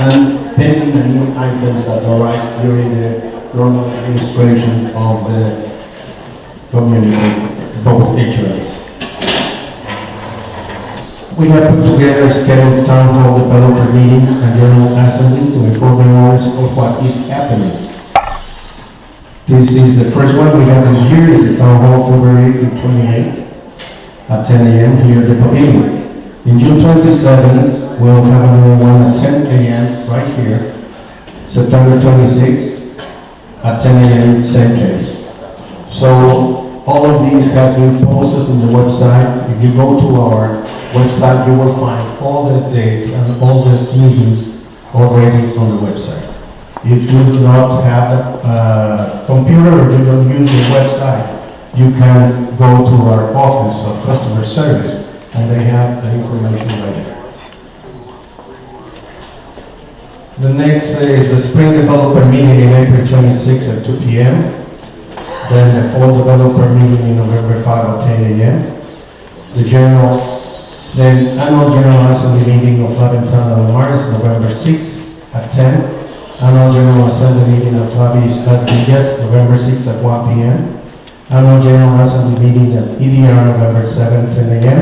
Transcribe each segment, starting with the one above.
and pending the new items that arise during the normal administration of the community, both HOAs. We have put together a scheduled town hall developer meetings and general assembly to inform the owners of what is happening. This is the first one we have this year, is the town hall February 28th at 10 a.m. here at the pavilion. In June 27th, we'll have another one at 10 a.m. right here. September 26th at 10 a.m. same place. So all of these have been posted on the website. If you go to our website, you will find all the dates and all the meetings already on the website. If you do not have a computer or you don't use the website, you can go to our office of customer service and they have the information right there. The next is the spring developer meeting in April 26 at 2 p.m. Then the fall developer meeting in November 5 at 10 a.m. Then annual general assembly meeting of La Ventana del Mar is November 6 at 10. Annual general assembly meeting of La Villas, November 6 at 1 p.m. Annual general assembly meeting at EDR, November 7, 10 a.m.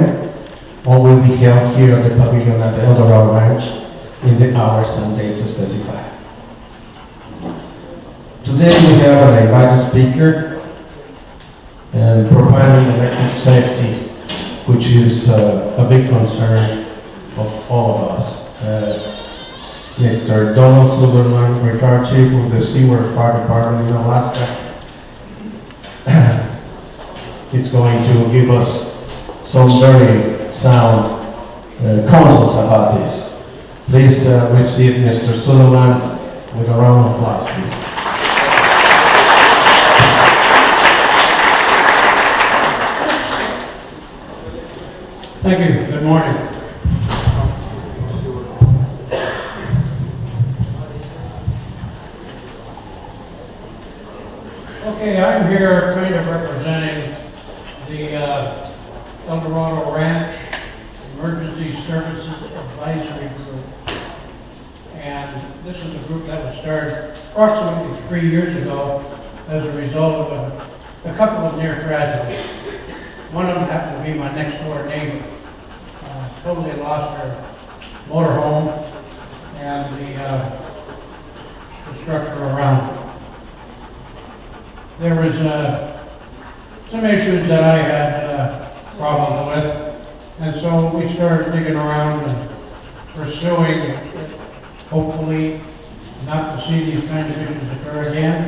All will be held here at the pavilion at the El Dorado Ranch in the hours and dates specified. Today we have an invited speaker and providing electric safety, which is a big concern of all of us. Mr. Donald Silverman, retired chief of the Seward Fire Department in Alaska, it's going to give us some very sound counsels about this. Please receive Mr. Silverman with a round of applause, please. Thank you. Good morning. Okay, I'm here kind of representing the El Dorado Ranch Emergency Services Advisory Group. And this is a group that was started approximately 3 years ago as a result of a couple of near tragedies. One of them happened to be my next door neighbor. Totally lost her motorhome and the structure around it. There was some issues that I had problems with, and so we started digging around and pursuing, hopefully, not to see these kind of issues occur again.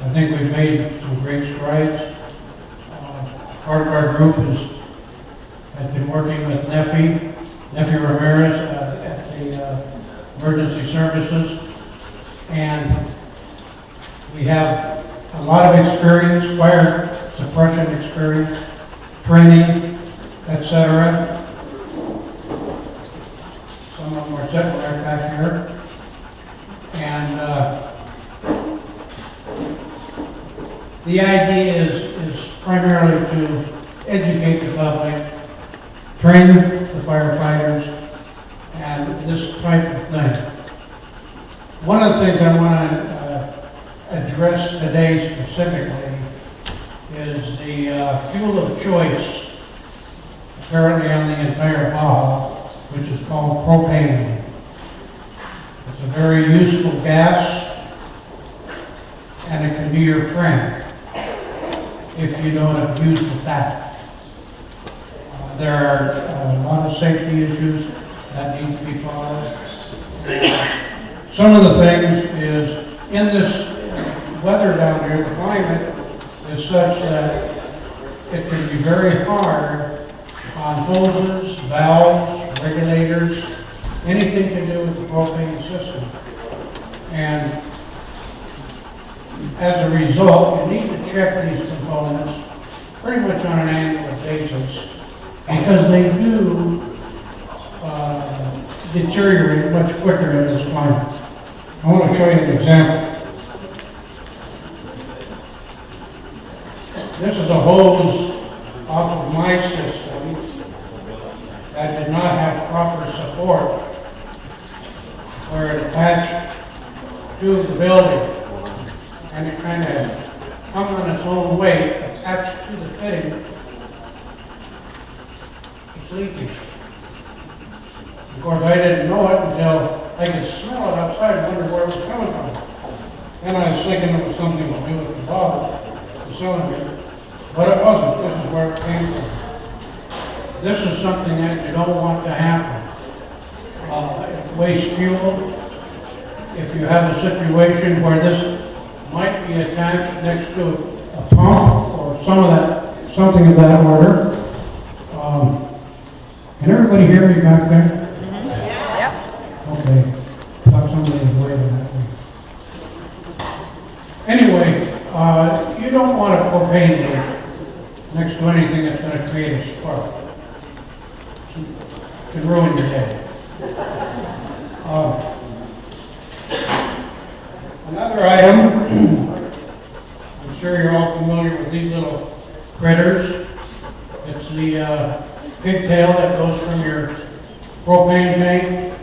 I think we've made some great strides. Part of our group has been working with Neffy Ramirez at the Emergency Services, and we have a lot of experience, fire suppression experience, training, etc. Some of them are sitting right back here. And the idea is primarily to educate the public, train the firefighters, and this type of thing. One of the things I want to address today specifically is the fuel of choice currently on the entire Baja, which is called propane. It's a very useful gas, and it can be your friend if you don't abuse the fact. There are a lot of safety issues that need to be followed. Some of the things is, in this weather down here, the climate is such that it can be very hard on hoses, valves, regulators, anything to do with the propane system. And as a result, you need to check these components pretty much on an annual basis because they do deteriorate much quicker in this climate. I want to show you an example. This is a hose off of my system that did not have proper support, where were attached to the building, and it kind of hung on its own weight, attached to the fitting. It's leaking. Of course, I didn't know it until I could smell it outside and wonder where it was coming from. Then I was thinking it was something to do with the valve, the cylinder, but it wasn't. This is where it came from. This is something that you don't want to happen. It wastes fuel. If you have a situation where this might be attached next to a pump or something of that order. Can everybody hear me back there? Yep. Okay. Thought somebody was waving at me. Anyway, you don't want a propane tank next to anything that's going to create a spark. It can ruin your day. Another item, I'm sure you're all familiar with these little critters. It's the pigtail that goes from your propane tank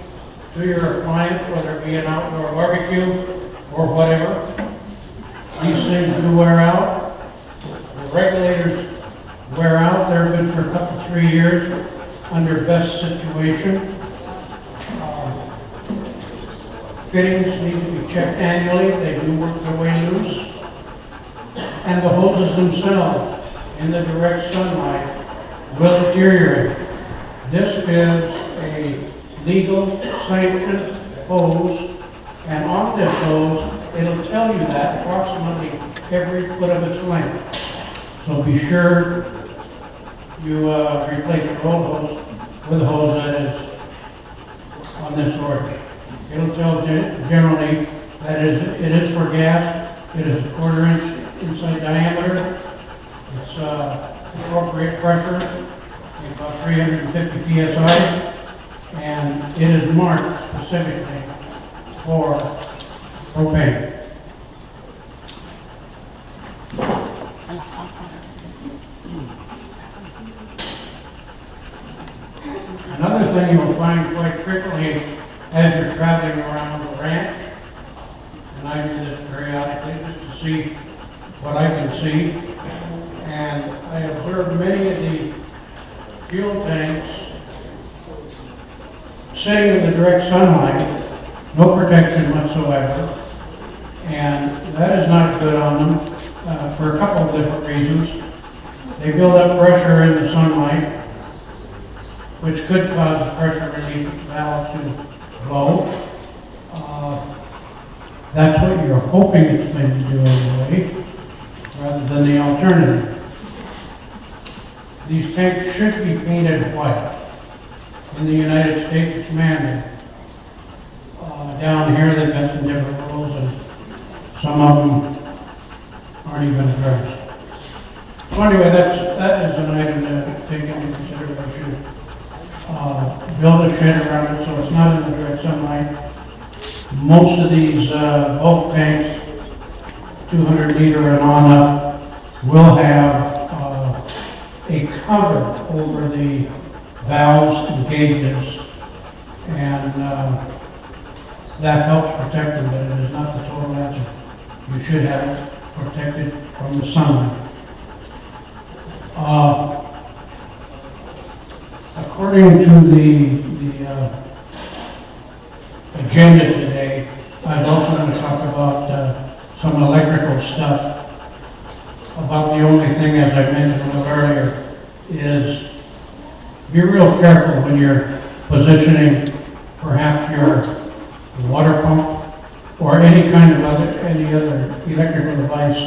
to your appliance, whether it be an outdoor barbecue or whatever. These things do wear out. The regulators wear out. They're good for a couple, 3 years under best situation. Fittings need to be checked annually. They do work their way loose. And the hoses themselves in the direct sunlight will deteriorate. This is a legal sanctioned hose, and on this hose, it'll tell you that approximately every foot of its length. So be sure you replace your old hose with a hose that is on this order. It'll tell generally that it is for gas. It is a 1/4 inch inside diameter. It's appropriate pressure, about 350 psi, and it is marked specifically for propane. Another thing you'll find quite frequently as you're traveling around the ranch, and I do this periodically just to see what I can see, and I observed many of the fuel tanks sitting in the direct sunlight, no protection whatsoever, and that is not good on them for a couple of different reasons. They build up pressure in the sunlight, which could cause the pressure relief valve to blow. That's what you're hoping it's going to do anyway, rather than the alternative. These tanks should be painted white. In the United States, it's mandated. Down here, they've got some different rules, and some of them aren't even addressed. So anyway, that is an item to take into consideration. Build a shed around it so it's not in the direct sunlight. Most of these bulk tanks, 200 liter and on up, will have a cover over the valves and gauges, and that helps protect them, but it is not the total answer. You should have it protected from the sunlight. According to the agenda today, I was also going to talk about some electrical stuff. About the only thing, as I mentioned a little earlier, is be real careful when you're positioning perhaps your water pump or any other electrical device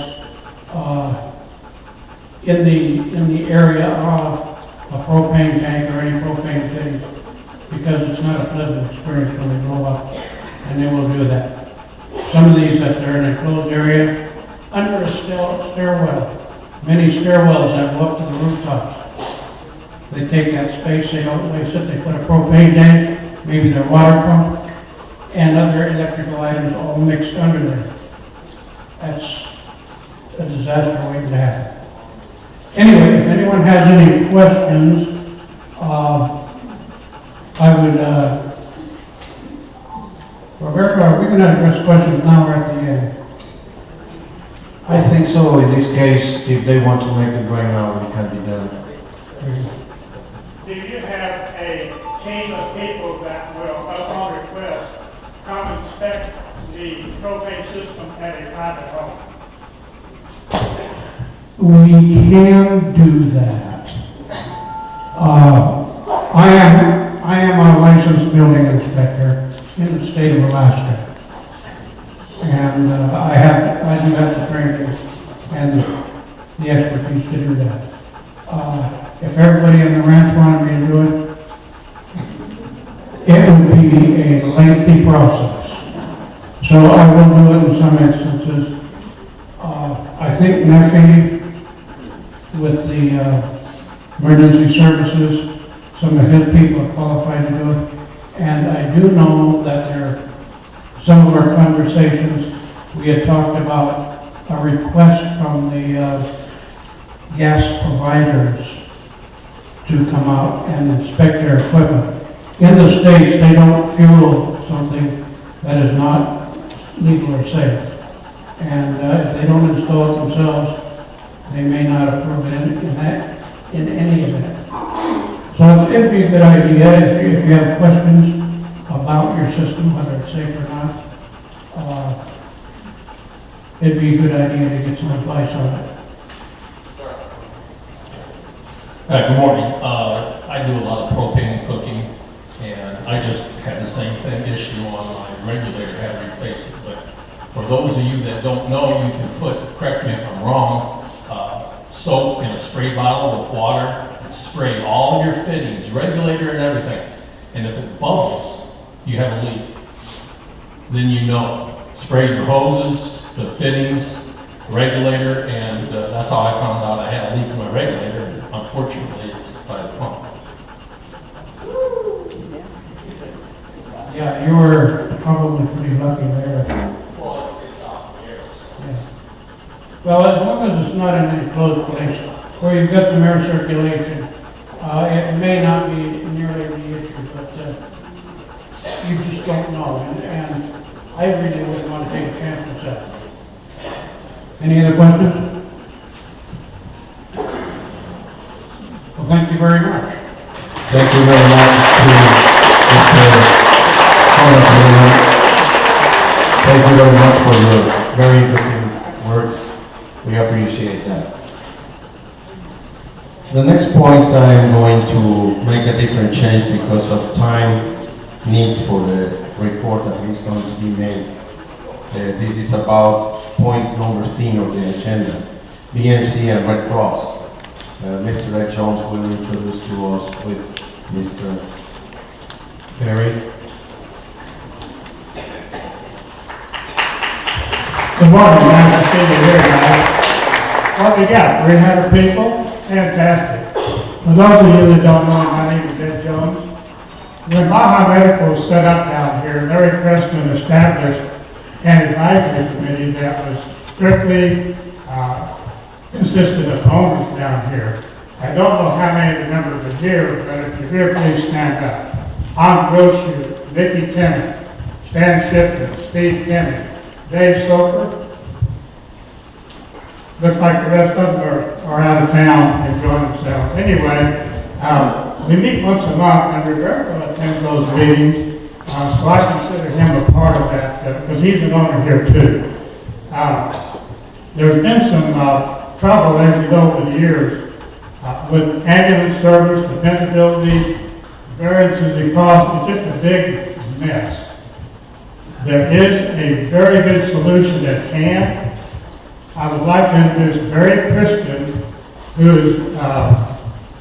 in the area of a propane tank or any propane fitting, because it's not a pleasant experience when they blow up, and they will do that. Some of these, if they're in an enclosed area, under a stairwell, many stairwells that go up to the rooftops. They take that space, they don't waste it, they put a propane tank, maybe their water pump, and other electrical items all mixed under there. That's a disaster waiting to happen. Anyway, if anyone has any questions, I would, for Roberto, are we going to address questions now or at the end? I think so. In this case, if they want to make it right now, it can be done. Do you have a team of people that will, upon request, come inspect the propane system at a private home? We can do that. I am a licensed building inspector in the state of Alaska. And I do have the training and the expertise to do that. If everybody in the ranch wanted me to do it, it would be a lengthy process. So I will do it in some instances. I think Nephi, with the emergency services, some of his people are qualified to do it. And I do know that some of our conversations, we had talked about a request from the gas providers to come out and inspect their equipment. In the States, they don't fuel something that is not legal or safe. And if they don't install it themselves, they may not approve it in any event. So it'd be a good idea if you have questions about your system, whether it's safe or not. It'd be a good idea to get some advice on it. Good morning. I do a lot of propane cooking, and I just had the same issue on my regulator, had to replace it. But for those of you that don't know, you can put, correct me if I'm wrong, soap in a spray bottle with water and spray all your fittings, regulator and everything. And if it bubbles, you have a leak. Then you know. Spray your hoses, the fittings, regulator, and that's how I found out I had a leak in my regulator. Unfortunately, it's by the pump. Yeah, you were probably pretty lucky there. Well, it's off the air. Yeah. Well, as long as it's not in an enclosed place where you've got some air circulation, it may not be nearly the issue, but you just don't know. And I really wouldn't want to take a chance with that. Any other questions? Well, thank you very much. Thank you very much to Mr. Congressman. Thank you very much for your very interesting words. We appreciate that. The next point, I am going to make a different change because of time needs for the report that is going to be made. This is about point number 3 of the agenda, BMC and Red Cross. Mr. Ed Jones will introduce to us with Mr. Perry. Good morning, nice to see you here, guys. What we got? 300 people? Fantastic. For those of you that don't know, my name is Ed Jones. When Baja Medical was set up down here, Larry Preston established an advisory committee that was strictly consisted of owners down here. I don't know how many of the members are here, but if you're here, please stand up. I'm Groshue, Vicki Tennant, Stan Shipton, Steve Kenny, Dave Soper. Looks like the rest of them are out of town enjoying themselves. Anyway, we meet once a month, and Roberto attends those meetings, so I consider him a part of that, because he's an owner here too. There's been some trouble, as you know, over the years, with ambulance service, dependability, variances in cost. It's just a big mess. There is a very good solution at hand. I would like to introduce Barry Christian, who is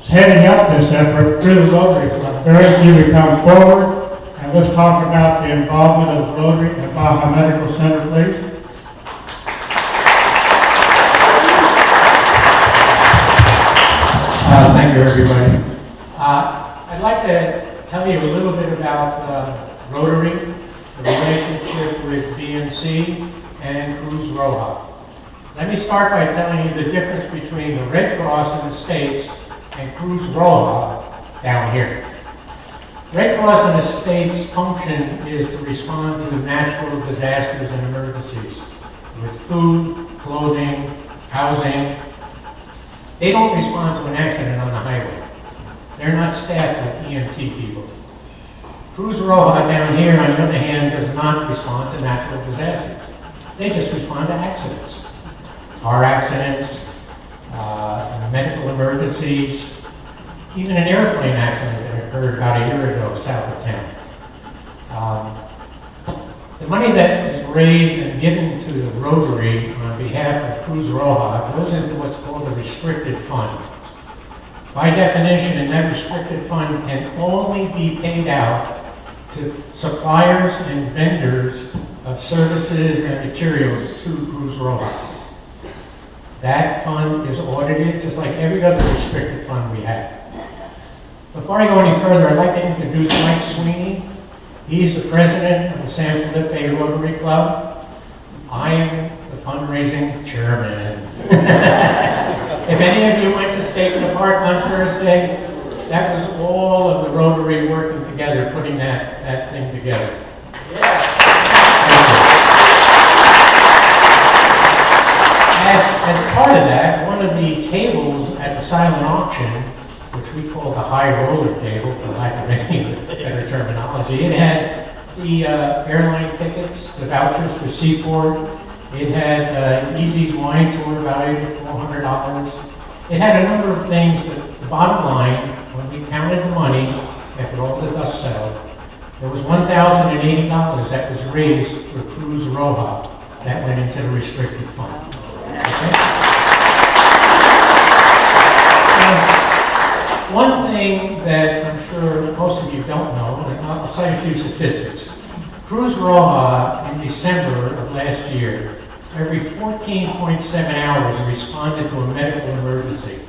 heading up this effort through the Rotary Club. Barry, if you would come forward and let's talk about the involvement of the Rotary at Baja Medical Center, please. Thank you, everybody. I'd like to tell you a little bit about Rotary, the relationship with BMC and Cruz Roja. Let me start by telling you the difference between the Red Cross in the States and Cruz Roja down here. Red Cross in the state's function is to respond to natural disasters and emergencies with food, clothing, housing. They don't respond to an accident on the highway. They're not staffed with EMT people. Cruz Roja down here, on the other hand, does not respond to natural disasters. They just respond to accidents. Car accidents, medical emergencies, even an airplane accident that occurred about a year ago south of town. The money that is raised and given to the Rotary on behalf of Cruz Roja goes into what's called a restricted fund. By definition, that restricted fund can only be paid out to suppliers and vendors of services and materials to Cruz Roja. That fund is audited just like every other restricted fund we have. Before I go any further, I'd like to introduce Mike Sweeney. He's the president of the San Felipe Rotary Club. I am the fundraising chairman. If any of you went to State of the Park on Thursday, that was all of the Rotary working together, putting that thing together. As part of that, one of the tables at the silent auction, which we call the high roller table, for lack of any better terminology, it had the airline tickets, the vouchers for Seaport. It had Easy's wine tour valued at $400. It had a number of things, but the bottom line, when we counted the money, after all the dust settled, there was $1,080 that was raised for Cruz Roja that went into the restricted fund. One thing that I'm sure most of you don't know, and I'll cite a few statistics. Cruz Roja in December of last year, every 14.7 hours responded to a medical emergency.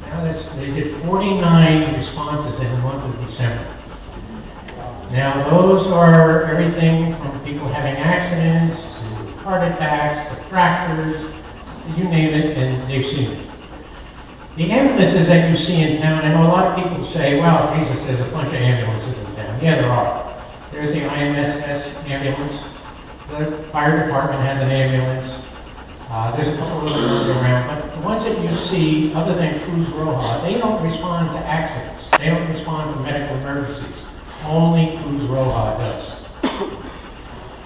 Now they did 49 responses in the month of December. Now those are everything from people having accidents, to heart attacks, to fractures, to you name it, and they've seen it. The ambulances that you see in town, I know a lot of people say, well, Jesus, there's a bunch of ambulances in town. Yeah, there are. There's the IMSS ambulance. The fire department has an ambulance. There's a couple of others around. But the ones that you see, other than Cruz Roja, they don't respond to accidents. They don't respond to medical emergencies. Only Cruz Roja does.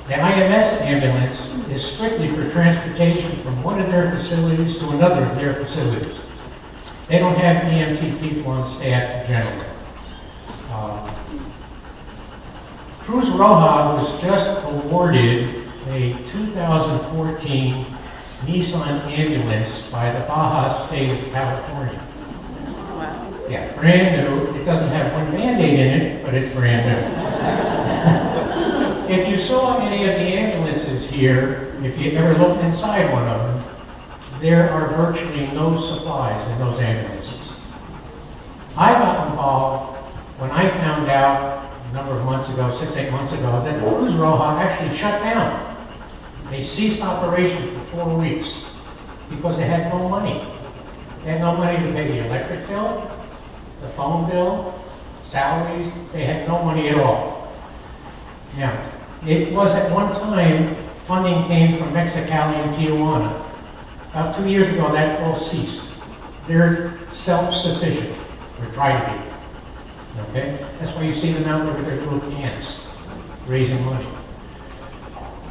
The IMS ambulance is strictly for transportation from one of their facilities to another of their facilities. They don't have EMT people on staff generally. Cruz Roja was just awarded a 2014 Nissan ambulance by the Baja State of California. Yeah, brand new. It doesn't have one Band-Aid in it, but it's brand new. If you saw any of the ambulances here, if you ever looked inside one of them, there are virtually no supplies in those ambulances. I got involved when I found out a number of months ago, 6-8 months ago, that Cruz Roja actually shut down. They ceased operations for 4 weeks because they had no money. They had no money to pay the electric bill, the phone bill, salaries. They had no money at all. Now, it was at one time, funding came from Mexicali and Tijuana. About 2 years ago, that all ceased. They're self-sufficient, or try to be. Okay? That's why you see them out there with their little cans, raising money.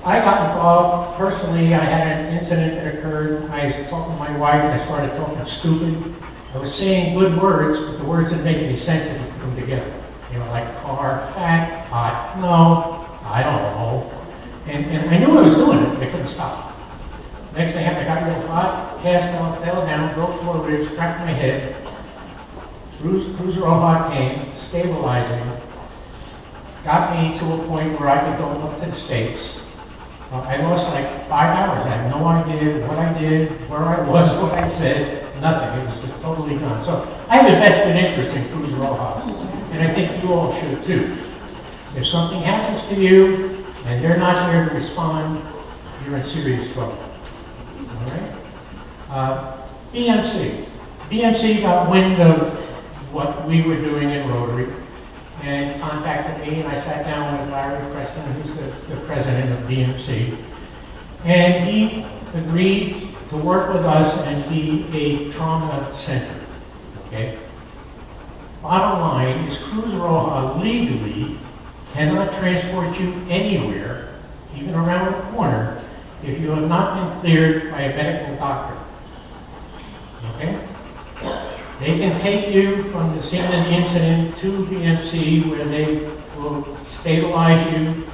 I got involved personally. I had an incident that occurred. I was talking to my wife, and I started talking stupid. I was saying good words, but the words didn't make any sense if you put them together. You know, like car, fat, hot, no, I don't know. And I knew I was doing it, but I couldn't stop. Next thing happened, I got real hot, passed out, fell down, broke 4 ribs, cracked my head. Cruz Roja came, stabilized me, got me to a point where I could go up to the States. I lost like 5 hours. I had no idea what I did, where I was, what I said, nothing. It was just totally gone. So I have a vested interest in Cruz Roja, and I think you all should too. If something happens to you and they're not here to respond, you're in serious trouble. All right? BMC. BMC got wind of what we were doing in Rotary, and contacted me, and I sat down with Larry Preston, who's the president of BMC, and he agreed to work with us and be a trauma center, okay? Bottom line is Cruz Roja legally cannot transport you anywhere, even around the corner, if you have not been cleared by a medical doctor, okay? They can take you from the scene of the incident to BMC where they will stabilize you,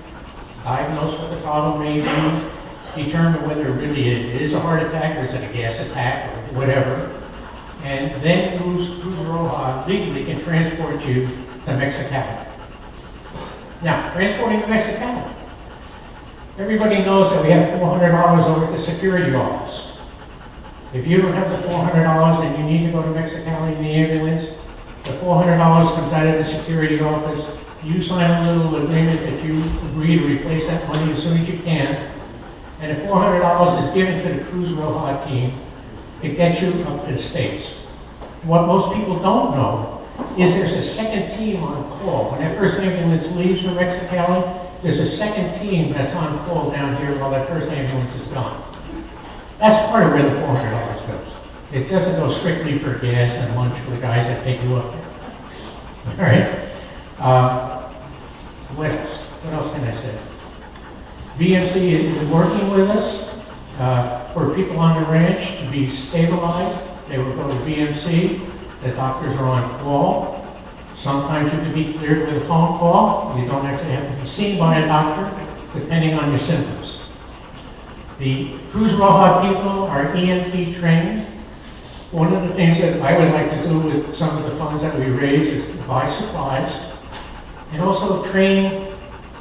diagnose what the problem may be, determine whether really it is a heart attack or is it a gas attack or whatever. And then Cruz Roja legally can transport you to Mexicali. Now, transporting to Mexicali. Everybody knows that we have $400 over at the security office. If you don't have the $400 and you need to go to Mexicali in the ambulance, the $400 comes out of the security office. You sign a little agreement that you agree to replace that money as soon as you can. And the $400 is given to the Cruz Roja team to get you up to the States. What most people don't know is there's a second team on call. When that first ambulance leaves from Mexicali, there's a second team that's on call down here while that first ambulance is gone. That's part of where the $400 goes. It doesn't go strictly for gas and lunch for the guys that take you up there. All right. What else? What else can I say? BMC is working with us for people on the ranch to be stabilized. They will go to BMC. The doctors are on call. Sometimes you can be cleared with a phone call. You don't actually have to be seen by a doctor, depending on your symptoms. The Cruz Roja people are EMT trained. One of the things that I would like to do with some of the funds that we raise is to buy supplies and also train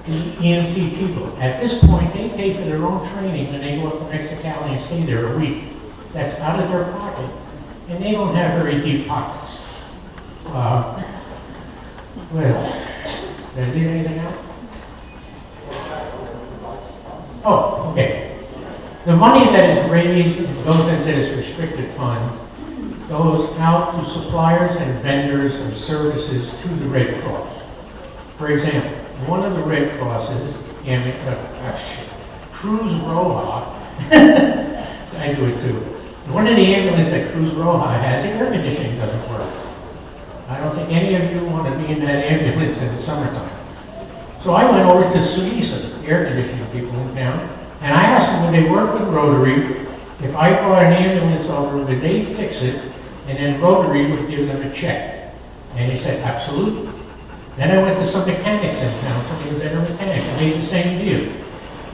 the EMT people. At this point, they pay for their own training when they go up to Mexicali and stay there a week. That's out of their pocket, and they don't have very deep pockets. What else? Did I leave anything out? Oh, okay. The money that is raised and goes into this restricted fund goes out to suppliers and vendors of services to the Red Cross. For example, one of the Red Crosses, Cruz Roja, I do it too. One of the ambulances that Cruz Roja has, the air conditioning doesn't work. I don't think any of you want to be in that ambulance in the summertime. So I went over to Suiza, the air conditioning people in town, and I asked them when they work with Rotary, if I brought an ambulance over, would they fix it, and then Rotary would give them a check. And he said, absolutely. Then I went to some mechanics in town, some of the better mechanics, and made the same deal.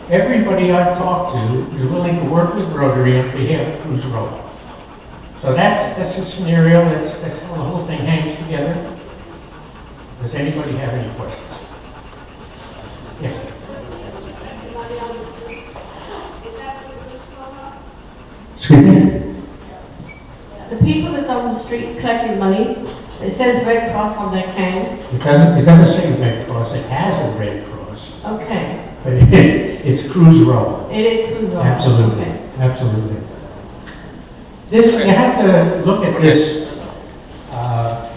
Everybody I've talked to is willing to work with Rotary on behalf of Cruz Roja. So that's a scenario, that's how the whole thing hangs together. Does anybody have any questions? Yes. Excuse me? The people that's on the streets collecting money, it says Red Cross on their cans. It doesn't say Red Cross, it has a Red Cross, Okay, but it's Cruz Roja. it is Cruz Roja. Absolutely, Okay. absolutely. This, you have to look at this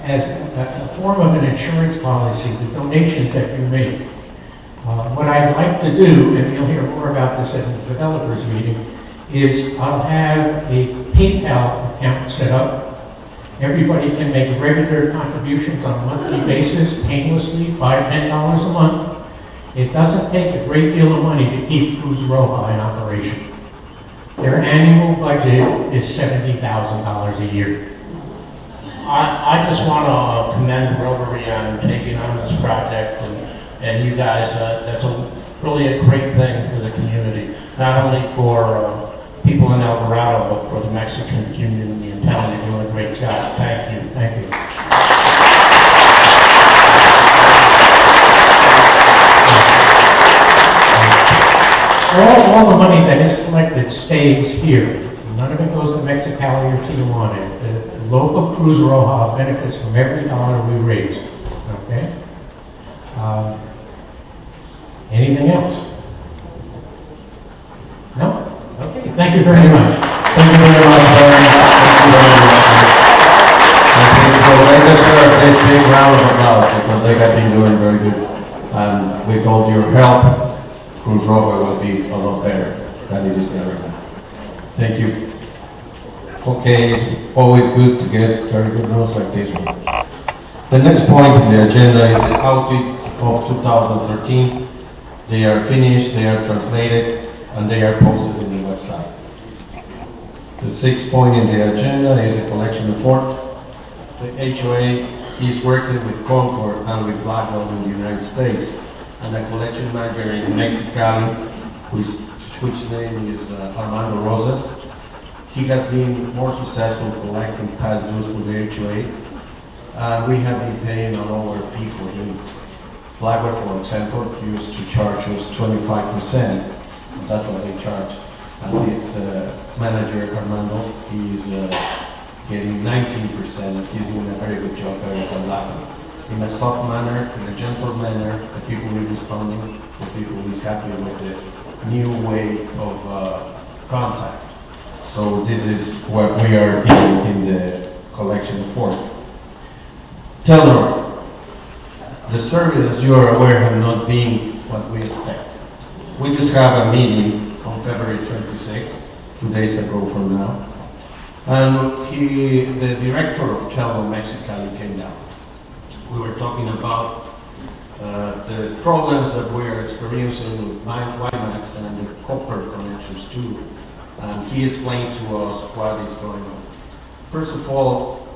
as a form of an insurance policy, the donations that you make. What I'd like to do, and you'll hear more about this at the developers meeting, is I'll have a PayPal account set up. Everybody can make regular contributions on a monthly basis, painlessly, $5, $10 a month. It doesn't take a great deal of money to keep Cruz Roja in operation. Their annual budget is $70,000 a year. I just want to commend Rotary on taking on this project, and you guys, that's really a great thing for the community, not only for people in El Dorado, but for the Mexican community in town. You're doing a great job. Thank you. Thank you. All the money that is collected stays here. None of it goes to Mexicali or Tijuana. The local Cruz Roja benefits from every dollar we raise. Okay? Anything else? No? Okay. Thank you very much. Thank you very much, Barry. Thank you very much. So let us have this big round of applause. they have been doing very good. And with all your help, Cruz Roja will be a lot better than it is now. Thank you. Okay, it's always good to get very good news like this one. The next point in the agenda is the audits of 2013. They are finished, they are translated, and they are posted in the website. The sixth point in the agenda is the collection report. The HOA is working with Concord and with Blackwell in the United States, and a collection manager in Mexicali, which name is Armando Rosas. He has been more successful collecting past dues with the HOA, and we have been paying on all our fee for him. Blackwell, for example, used to charge us 25%. That's what they charge. And this manager, Armando, he's getting 19%. He's doing a very good job, very good. In a soft manner, in a gentle manner, the people are responding, the people is happy with the new way of contact. So this is what we are doing in the collection report. Telenor, the surveys, as you are aware, have not been what we expect. We just have a meeting on February 26th, 2 days ago from now, and the director of Telenor Mexicali came down. We were talking about the problems that we are experiencing with WiMAX and the copper connections too. And he explained to us what is going on. First of all,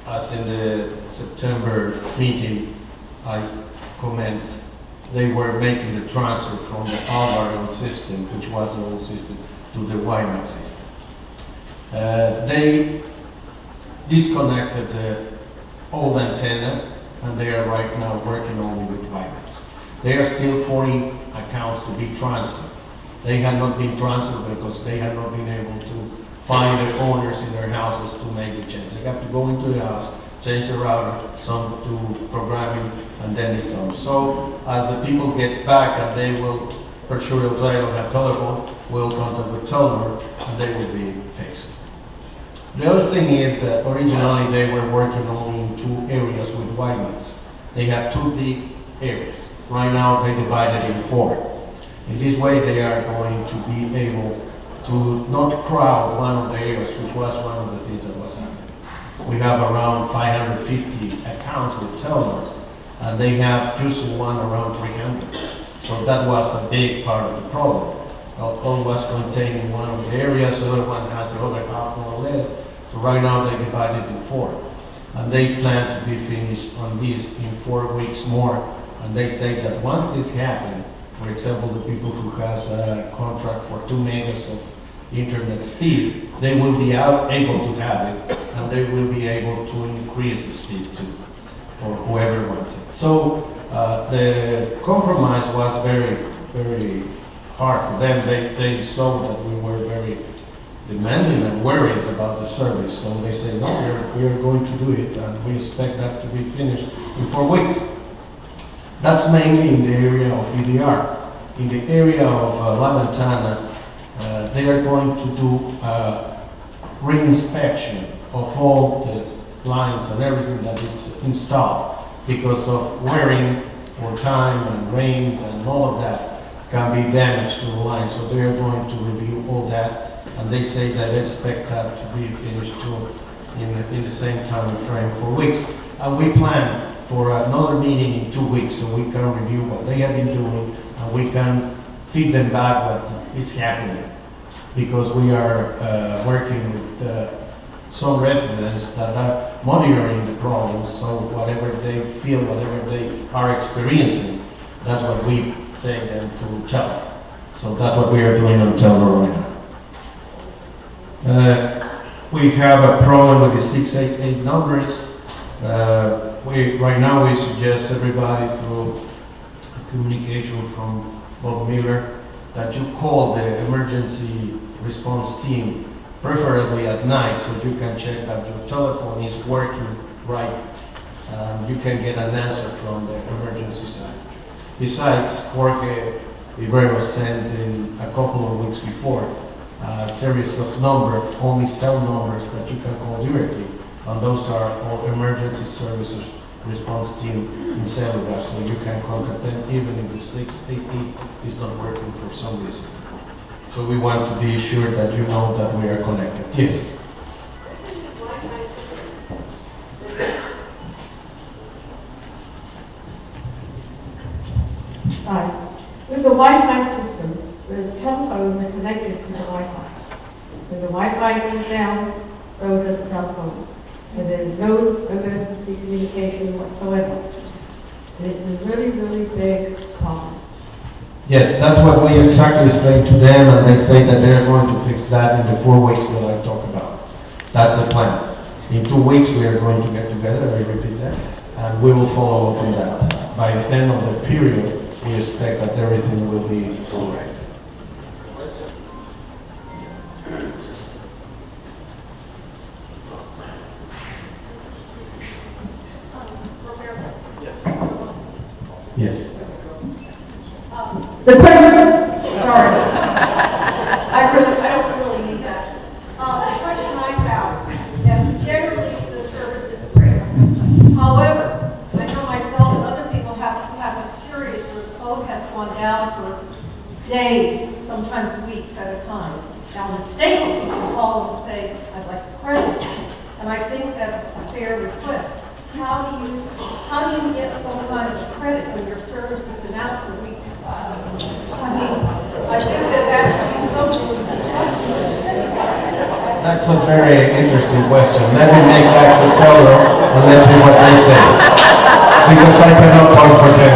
as in the September meeting, I comment, they were making the transfer from the Alvaro system, which was the old system, to the WiMAX system. They disconnected the old antenna, and they are right now working only with WiMAX. There are still 40 accounts to be transferred. They had not been transferred because they had not been able to find the owners in their houses to make the change. They have to go into the house, change the router, some to programming, and then it's done. So as the people gets back, and they will, for sure, they'll say, I don't have telephone, we'll contact with Telenor, and they will be fixed. The other thing is, originally they were working only in 2 areas with WiMAX. They have 2 big areas. Right now they divided in 4. In this way they are going to be able to not crowd one of the areas, which was one of the things that was happening. We have around 550 accounts with Telenor, and they have using one around 300. So that was a big part of the problem. All was contained in one of the areas, the other one has the other half more or less. So right now they divided in 4. And they plan to be finished on this in 4 weeks more. And they say that once this happens, for example, the people who has a contract for 2 megas of internet speed, they will be able to have it, and they will be able to increase the speed too, for whoever wants it. So the compromise was very, very hard for them. They saw that we were very demanding and worried about the service, so they say, no, we are going to do it, and we expect that to be finished in 4 weeks. That's mainly in the area of EDR. In the area of La Ventana, they are going to do re-inspection of all the lines and everything that is installed, because of wearing for time and rains and all of that can be damage to the line. So they are going to review all that, and they say that they expect that to be finished too in the same time frame, 4 weeks. And we plan for another meeting in 2 weeks, so we can review what they have been doing, and we can feed them back what is happening. Because we are working with some residents that are monitoring the problems, so whatever they feel, whatever they are experiencing, that's what we take them to tell. So that's what we are doing on Telenor right now. We have a problem with the 688 numbers. Right now we suggest everybody through communication from Bob Miller that you call the emergency response team, preferably at night, so you can check that your telephone is working right. You can get an answer from the emergency side. Besides, Jorge Rivero sent in a couple of weeks before a series of numbers, only cell numbers that you can call directly, and those are all emergency services response team in cellular, so you can contact them even if the 680 is not working for some reason. So we want to be sure that you know that we are connected. Yes. Hi. With the Wi-Fi system, the telephones are connected to the Wi-Fi. When the Wi-Fi goes down, so does the telephone. And there's no emergency communication whatsoever. And it's a really, really big problem. Yes, that's what we exactly explained to them, and they say that they're going to fix that in the 4 weeks that I talked about. That's the plan. In 2 weeks, we are going to get together, I repeat that, and we will follow up on that. By the end of the period, we expect that everything will be all right. Yes. The question, sorry. I don't really need that. The question I have, that generally the service is great. However, I know myself and other people have periods where the phone has gone down for days, sometimes weeks at a time. Now the state will call and say, I'd like a credit. And I think that's a fair request. How do you get some kind of credit when your service has been out for weeks? I think that should be socially discussed. That's a very interesting question. Let me make back the teller and let's see what they say. Because I cannot talk for them.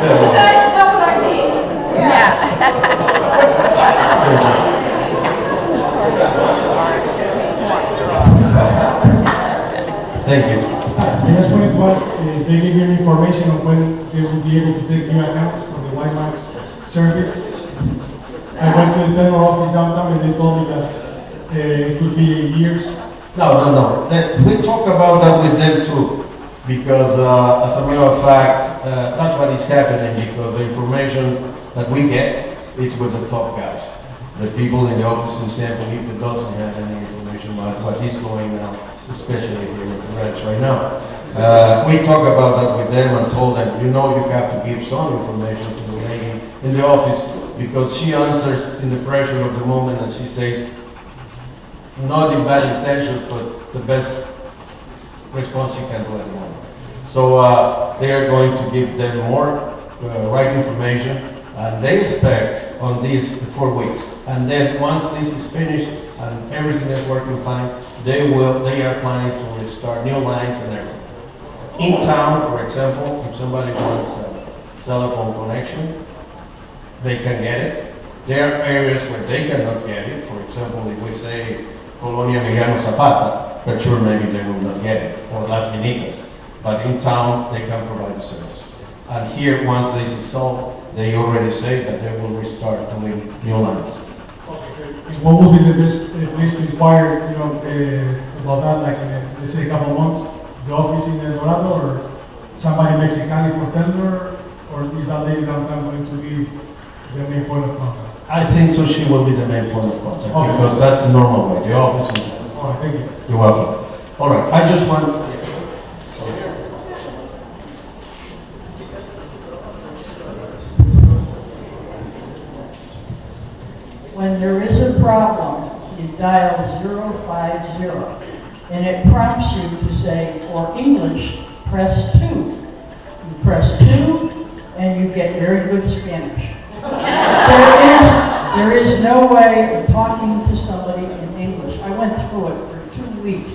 You guys know what I mean? Thank you. I just wanted to ask if they give you information on when they will be able to take new accounts for the WiMAX service. I went to the federal office downtown and they told me that it could be years. No. We talk about that with them too. Because as a matter of fact, that's what is happening because the information that we get, it's with the top guys. The people in the office in San Felipe doesn't have any information about what is going on, especially here with the ranch right now. We talk about that with them and told them, you know, you have to give some information to the lady in the office because she answers in the pressure of the moment and she says, not in bad intentions, but the best response you can do at the moment. So they are going to give them more right information and they expect on these 4 weeks. And then once this is finished and everything is working fine, they are planning to restart new lines and everything. In town, for example, if somebody wants a telephone connection, they can get it. There are areas where they cannot get it. For example, if we say Colonia Emiliano Zapata, for sure maybe they will not get it, or Las Minicas. But in town, they can provide the service. And here, once this is solved, they already say that they will restart doing new lines. What will be the best inspired, about that, like in, let's say, a couple of months? The office in El Dorado or somebody Mexicali for tender, or is that lady downtown going to be the main point of contact? I think so she will be the main point of contact Okay. because that's the normal way, the office. All right, thank you. You're welcome. All right, I just want, When there is a problem, you dial 050, and it prompts you to say, for English, press 2. You press 2, and you get very good Spanish. There is no way of talking to somebody in English. I went through it for 2 weeks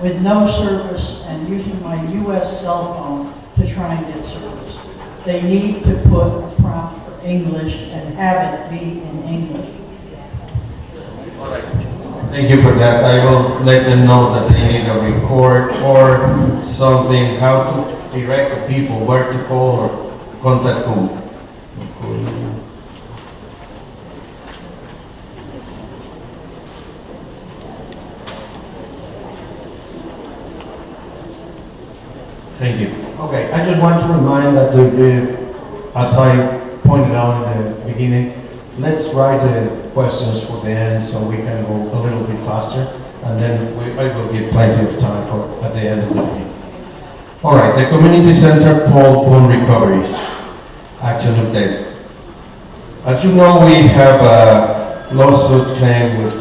with no service and using my U.S. cell phone to try and get service. They need to put a prompt for English and have it be in English. thank you for that. I will let them know that they need a report or something, how to direct the people, where to call or contact whom. Thank you. Okay, I just want to remind that as I pointed out in the beginning, let's write the questions for the end so we can go a little bit faster, and then I will give plenty of time for at the end of the meeting. All right, the community center pole pool recovery action update. As you know, we have a lawsuit claim with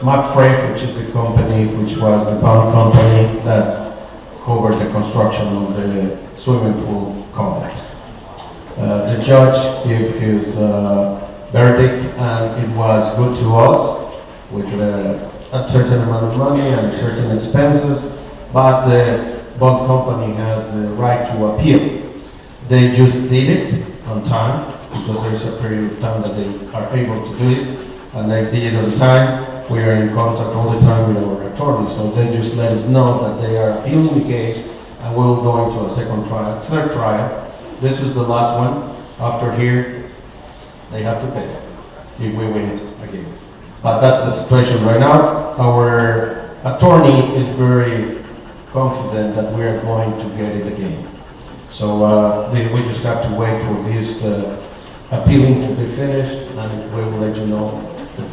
McFreight, which is the company, which was the bond company that covered the construction of the swimming pool complex. The judge gave his verdict, and it was good to us with a certain amount of money and certain expenses, but the bond company has the right to appeal. They just did it on time, because there's a period of time that they are able to do it, and they did it on time. We are in contact all the time with our attorney, so they just let us know that they are appealing the case, and we'll go into a third trial. This is the last one. After here, they have to pay if we win it again. But that's the situation right now. Our attorney is very confident that we are going to get it again. So we just have to wait for this appealing to be finished, and we will let you know the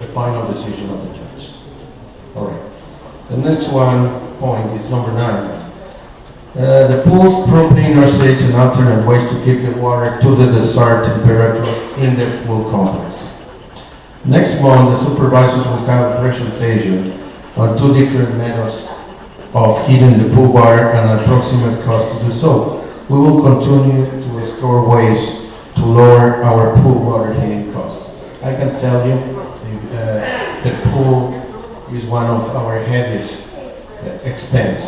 final decision of the judge. All right. The next point is number 9. The pool's propane usage and alternate ways to keep the water to the desired temperature in the pool complex. Next month, the supervisors will have a presentation on 2 different methods of heating the pool water and approximate cost to do so. We will continue to explore ways to lower our pool water heating costs. I can tell you, the pool is one of our heaviest expense.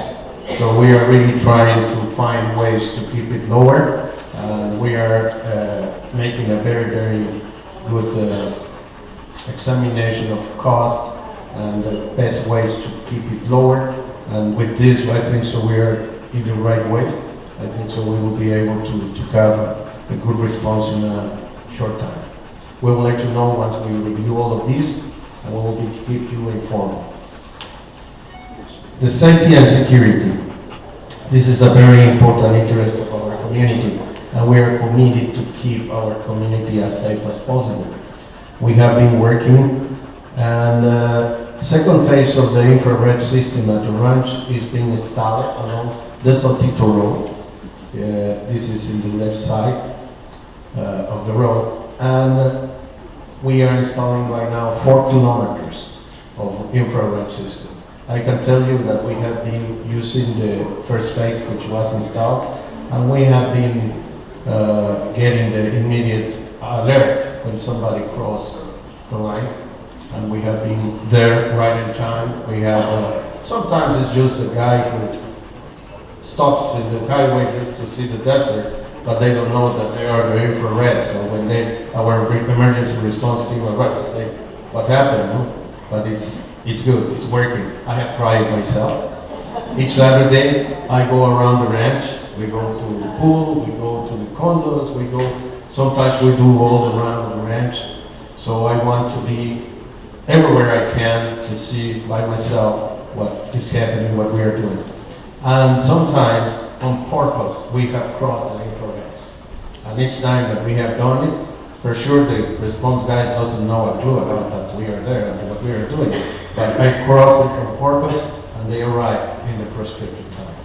So we are really trying to find ways to keep it lower. We are making a very, very good examination of costs and the best ways to keep it lower. And with this, I think so we are in the right way. I think so we will be able to have a good response in a short time. We will let you know once we review all of these, and we will keep you informed. The safety and security. This is a very important interest of our community, and we are committed to keep our community as safe as possible. We have been working, and second phase of the infrared system at the ranch is being installed along the Saltito Road. This is in the left side of the road, and we are installing right now 4 kilometers of infrared system. I can tell you that we have been using the first phase which was installed, and we have been getting the immediate alert when somebody crossed the line, and we have been there right in time. We have, sometimes it's just a guy who stops in the highway just to see the desert, but they don't know that they are the infrared. So when our emergency response team arrives, they say, what happened? But it's good, it's working. I have tried it myself. Each Saturday, I go around the ranch. We go to the pool, we go to the condos, sometimes we do all around the ranch. So I want to be everywhere I can to see by myself what is happening, what we are doing. And sometimes, on purpose, we have crossed the infrareds. And each time that we have done it, for sure the response guys doesn't know a clue about that we are there and what we are doing. But I cross it on purpose, and they arrive in the prescribed time.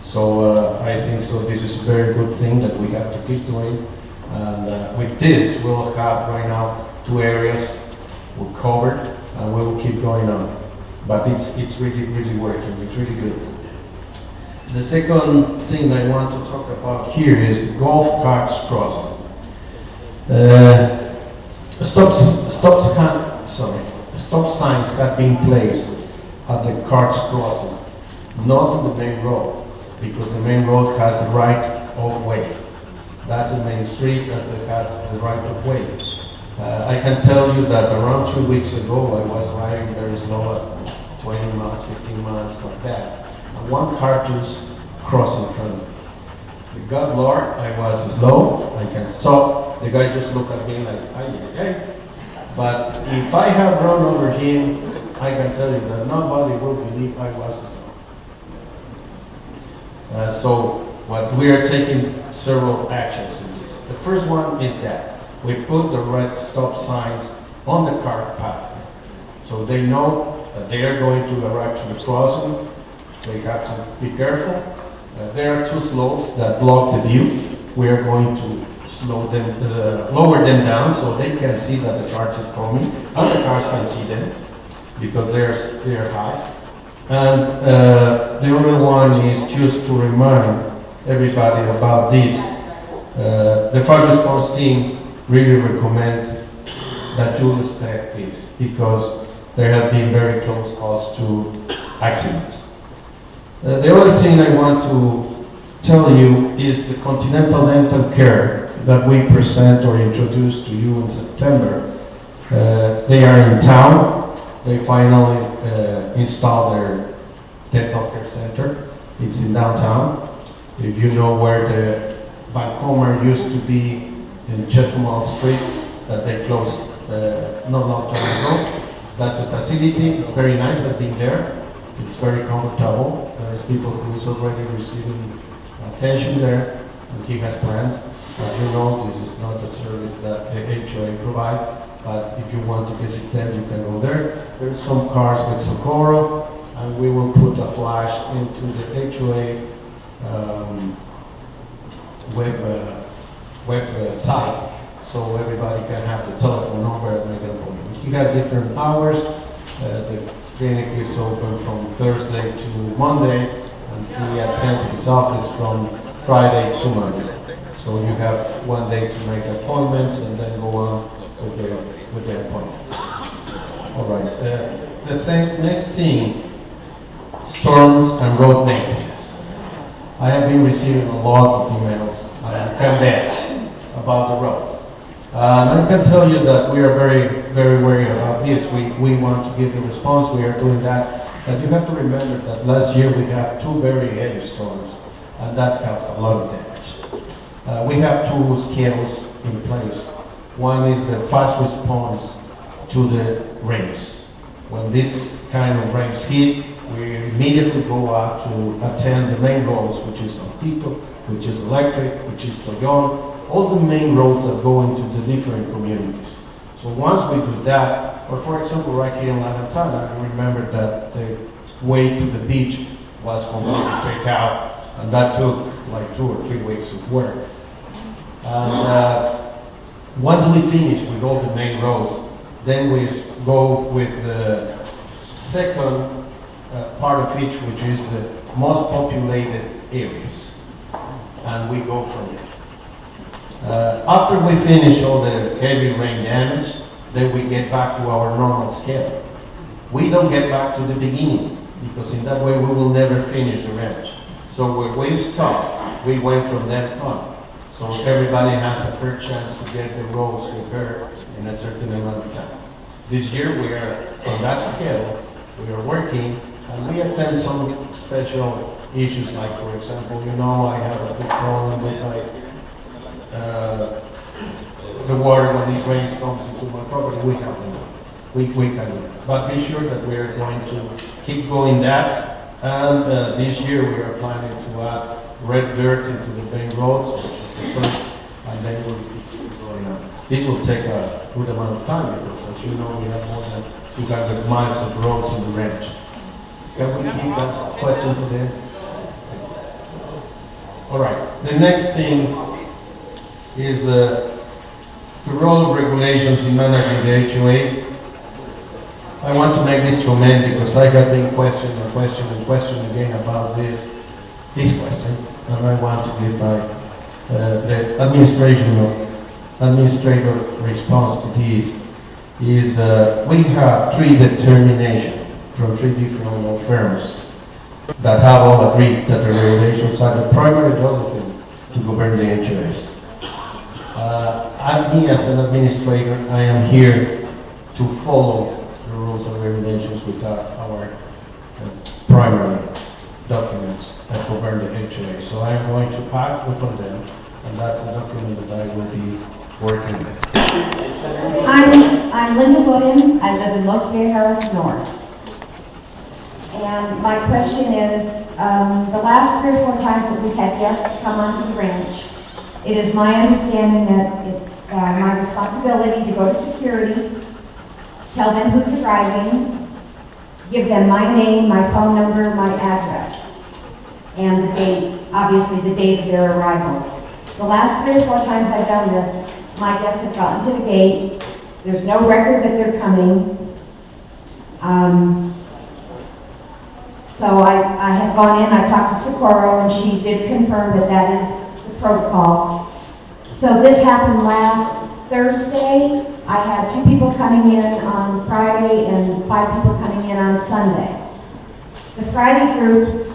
So I think so this is a very good thing that we have to keep doing. And with this, we'll have right now 2 areas we're covered, and we will keep going on. But it's really, really working. It's really good. The second thing I want to talk about here is golf carts crossing. Stop signs have been placed at the carts crossing, not on the main road, because the main road has the right of way. That's the main street that has the right of way. I can tell you that around 2 weeks ago, I was riding very slow at 20 miles, 15 miles, like that. And one car just crossed in front of me. God Lord, I was slow, I can stop. The guy just looked at me like, hey. But if I have run over him, I can tell you that nobody will believe I was slow. So what we are taking several actions in this. The first one is that we put the red stop signs on the car path. So they know they are going to arrive to the crossing. They have to be careful. There are two slopes that block the view. We are going to lower them down so they can see that the cars are coming. Other cars can see them because they're high. And the other one is just to remind everybody about this. The fire response team really recommends that you respect this because there have been very close calls to accidents. The other thing I want to tell you is the Continental Dental Care that we present or introduce to you in September. They are in town. They finally installed their dental care center. It's in downtown. If you know where the Vancomer used to be in Chetumal Street, that they closed not long time ago. That's a facility. It's very nice. I've been there. It's very comfortable. There's people who is already receiving attention there, and he has plans. As you know, this is not a service that the HOA provide, but if you want to visit them, you can go there. There's some cars with Socorro, and we will put a flash into the HOA web site, so everybody can have the telephone number and make an appointment. He has different hours. The clinic is open from Thursday to Monday, and he attends his office from Friday to Monday. So you have one day to make appointments and then go on with the appointment. All right. Next thing, storms and road maintenance. I have been receiving a lot of emails about the roads. And I can tell you that we are very, very worried about this. We want to give the response. We are doing that. But you have to remember that last year we had two very heavy storms, and that caused a lot of damage. We have two schedules in place. One is the fast response to the rains. When this kind of rains hit, we immediately go out to attend the main roads, which is Saltito, which is Electric, which is Toyon, all the main roads that go into the different communities. So once we do that, or for example, right here in La Ventana, I remember that the way to the beach was completely taken out, and that took like 2 or 3 weeks of work. And once we finish with all the main roads, then we go with the second part of each, which is the most populated areas, and we go from there. After we finish all the heavy rain damage, then we get back to our normal scale. We don't get back to the beginning, because in that way we will never finish the range. So when we stop, we went from that on. So everybody has a fair chance to get the roads repaired in a certain amount of time. This year we are on that scale, we are working, and we attend some special issues, like for example, I have a big problem with the water when these rains comes into my property. We have them. We can do it. But be sure that we are going to keep going that. And this year we are planning to add red dirt into the main roads, which is the first, and then we'll keep going on. This will take a good amount of time because, as you know, we have more than 200 miles of roads in the range. Can we keep that question today? All right. The next thing is the role of regulations in managing the HOA. I want to make this comment because I have been questioned again about this question, and I want to give the administrator response to this. Is we have 3 determinations from 3 different law firms that have all agreed that the regulations are the primary documents to govern the HOAs. Me as an administrator, I am here to follow the rules and regulations with our primary documents that govern the HOA. So I am going to act upon them, and that's a document that I will be working with. I'm Linda Williams. I live in Los Viejos North. And my question is, the last 3 or 4 times that we've had guests come onto the ranch, it is my understanding that it's my responsibility to go to security, tell them who's arriving, give them my name, my phone number, my address, and the date, obviously the date of their arrival. The last 3 or 4 times I've done this, my guests have gotten to the gate. There's no record that they're coming. So I have gone in, I talked to Socorro, and she did confirm that that is the protocol. So this happened last Thursday. I had 2 people coming in on Friday and 5 people coming in on Sunday. The Friday group,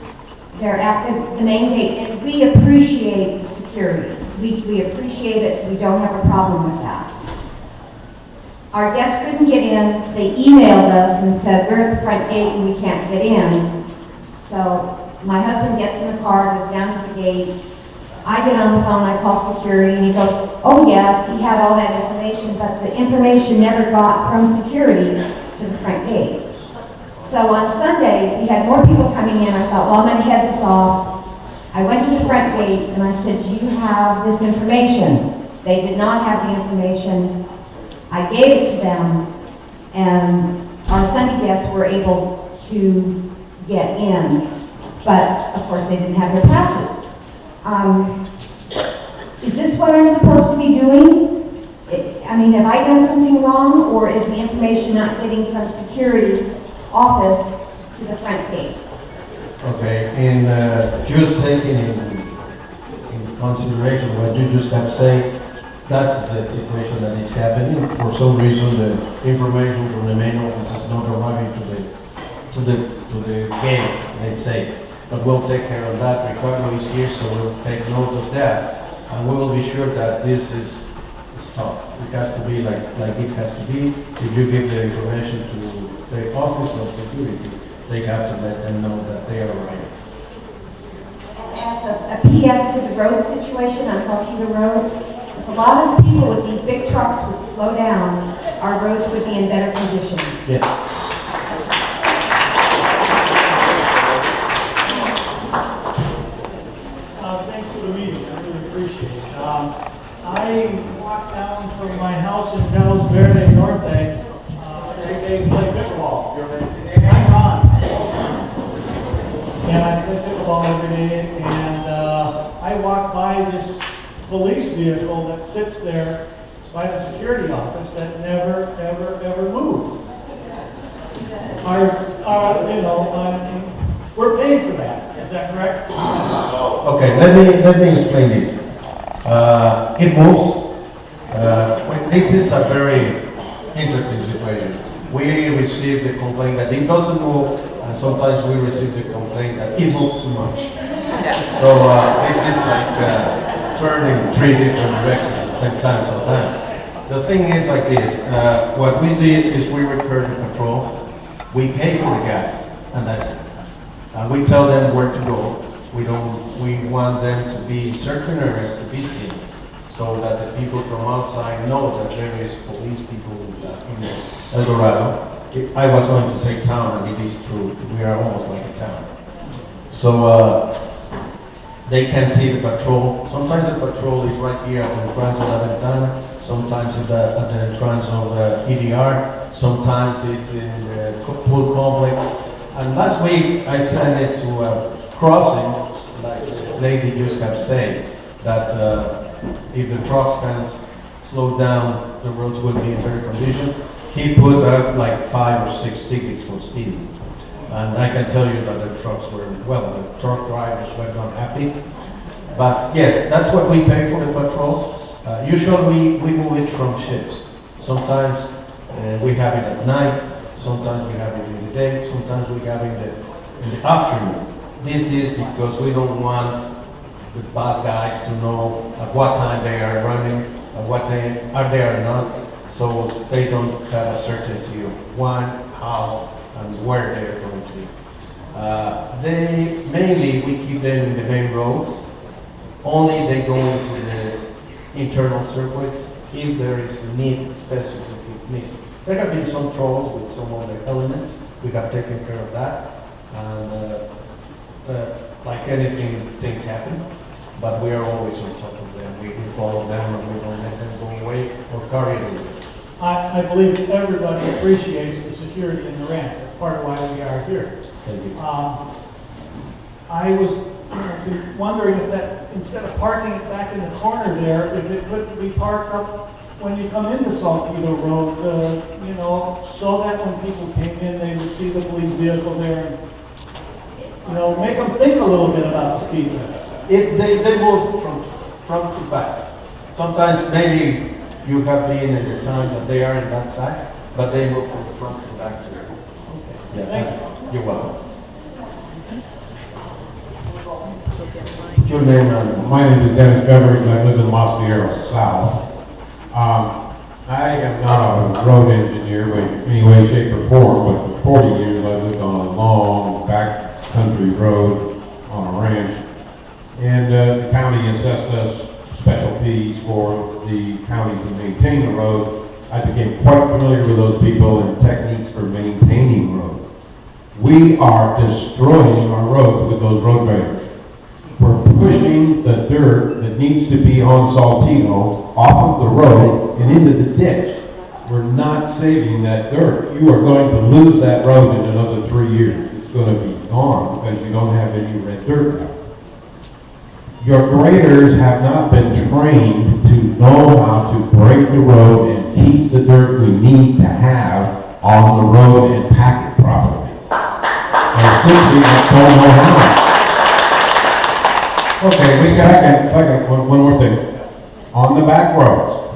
they're at the main gate, and we appreciate the security. We appreciate it, we don't have a problem with that. Our guests couldn't get in, they emailed us and said, we're at the front gate and we can't get in. So my husband gets in the car, goes down to the gate. I get on the phone, I call security, and he goes, oh yes, he had all that information, but the information never got from security to the front gate. So on Sunday, we had more people coming in. I thought, well, I'm going to head this off. I went to the front gate and I said, do you have this information? They did not have the information. I gave it to them, and our Sunday guests were able to get in, but of course they didn't have their passes. Is this what I'm supposed to be doing? I mean, have I done something wrong, or is the information not getting from security office to the front gate? Okay, and just taking in consideration what you just have said, that's the situation that is happening. For some reason, the information from the main office is not arriving to the gate, let's say. But we'll take care of that. Ricardo is here, so we'll take note of that. And we will be sure that this is stopped. It has to be like it has to be. If you give the information to the office of security, they have to let them know that they are right. As a PS to the road situation on Saltillo Road, if a lot of people with these big trucks would slow down, our roads would be in better condition. Yeah. Thanks for the meeting, I really appreciate it. I walk down from my house in Palos Verde Norte every day to play pickleball. I'm on. And I play pickleball every day, and I walk by this police vehicle that sits there by the security office that never, ever, ever moves. We're paying for that, is that correct? Okay, let me explain this. It moves. This is a very interesting situation. We receive the complaint that it doesn't move, and sometimes we receive the complaint that it moves too much. So this is like turning 3 different directions at the same time sometimes. The thing is like this. What we did is we repair the patrol. We pay for the gas, and that's it. We tell them where to go. We want them to be in certain areas to be seen, so that the people from outside know that there is police people in El Dorado. I was going to say town, and it is true. We are almost like a town. So they can see the patrol. Sometimes the patrol is right here at the entrance of La Ventana. Sometimes at the entrance of EDR. Sometimes it's in the pool complex. And last week, I sent it to a crossing, like the lady just have said, that if the trucks can slow down, the roads will be in better condition. He put out like 5 or 6 tickets for speeding. And I can tell you that the trucks were, well, the truck drivers were not happy. But yes, that's what we pay for the patrols. Usually we move it from shifts. Sometimes we have it at night. Sometimes we have it in the day, sometimes we have it in the afternoon. This is because we don't want the bad guys to know at what time they are running, what they are not, so they don't have a certainty of when, how, and where they are going to be. Mainly, we keep them in the main roads. Only they go into the internal circuits if there is a need, specific need. There have been some troubles with some of the elements. We have taken care of that. And like anything, things happen. But we are always on top of them. We follow them and we don't let them go away or carry it away. I believe everybody appreciates the security in the ramp. part of why we are here. Thank you. I was wondering if that, instead of parking it back in the corner there, if it could be parked up when you come into Saltpeter Road, you know, so that when people came in, they would see the police vehicle there and, you know, make them think a little bit about the speed limit. They move from front to back. Sometimes maybe you have been in the time that they are in that side, but they move from front to back. Yeah, Thank you. You're welcome. Your name and My name is Dennis Beveridge, and I live in Los Fierros South. I am not a road engineer by any way, shape, or form, but for 40 years I lived on a long back country road on a ranch. And the county assessed us special fees for the county to maintain the road. I became quite familiar with those people and techniques for maintaining roads. We are destroying our roads with those road graders. We're pushing the dirt that needs to be on Saltillo off of the road and into the ditch. We're not saving that dirt. You are going to lose that road in another 3 years. It's going to be gone because you don't have any red dirt now. Your graders have not been trained to know how to grade the road and keep the dirt we need to have on the road and pack it properly. And simply don't know how. Okay, second, one more thing. On the back roads,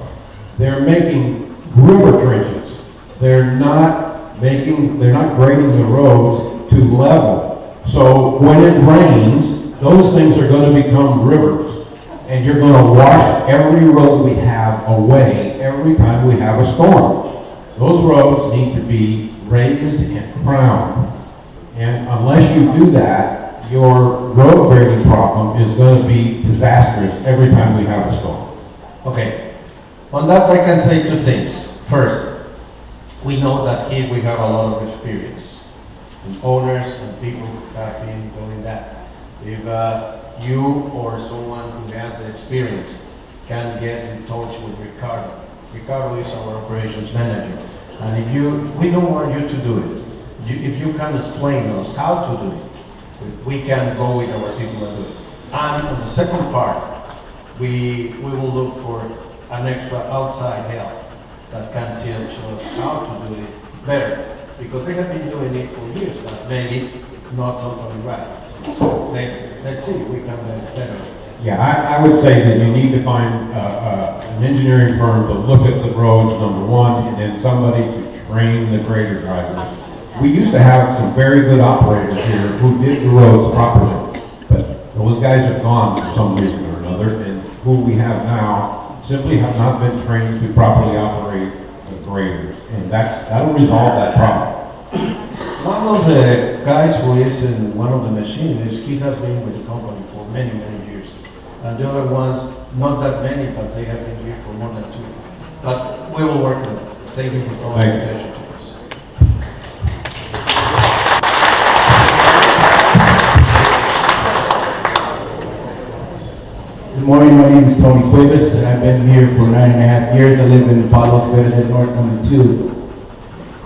they're making river trenches. They're not grading the roads to level. So when it rains, those things are going to become rivers. And you're going to wash every road we have away every time we have a storm. Those roads need to be raised and crowned. And unless you do that, your road grading problem is going to be disastrous every time we have a storm. Okay. On that, I can say two things. First, we know that here we have a lot of experience. And owners and people who have been doing that. If you or someone who has the experience can get in touch with Ricardo. Ricardo is our operations manager. And we don't want you to do it. If you can explain us how to do it, we can go with our people and do it. And on the second part, we will look for an extra outside help that can teach us how to do it better. Because they have been doing it for years, but maybe not totally right. So let's see if we can do it better. Yeah, I would say that you need to find an engineering firm to look at the roads, number one, and then somebody to train the grader drivers. We used to have some very good operators here who did the roads properly, but those guys are gone for some reason or another, and who we have now simply have not been trained to properly operate the graders, and that'll resolve that problem. One of the guys who is in one of the machines, he has been with the company for many, many years. And the other ones, not that many, but they have been here for more than 2. But we will work on it. Thank you for calling attention to us. Good morning, my name is Tony Cuevas, and I've been here for 9.5 years. I live in Palos Verdes North number 2.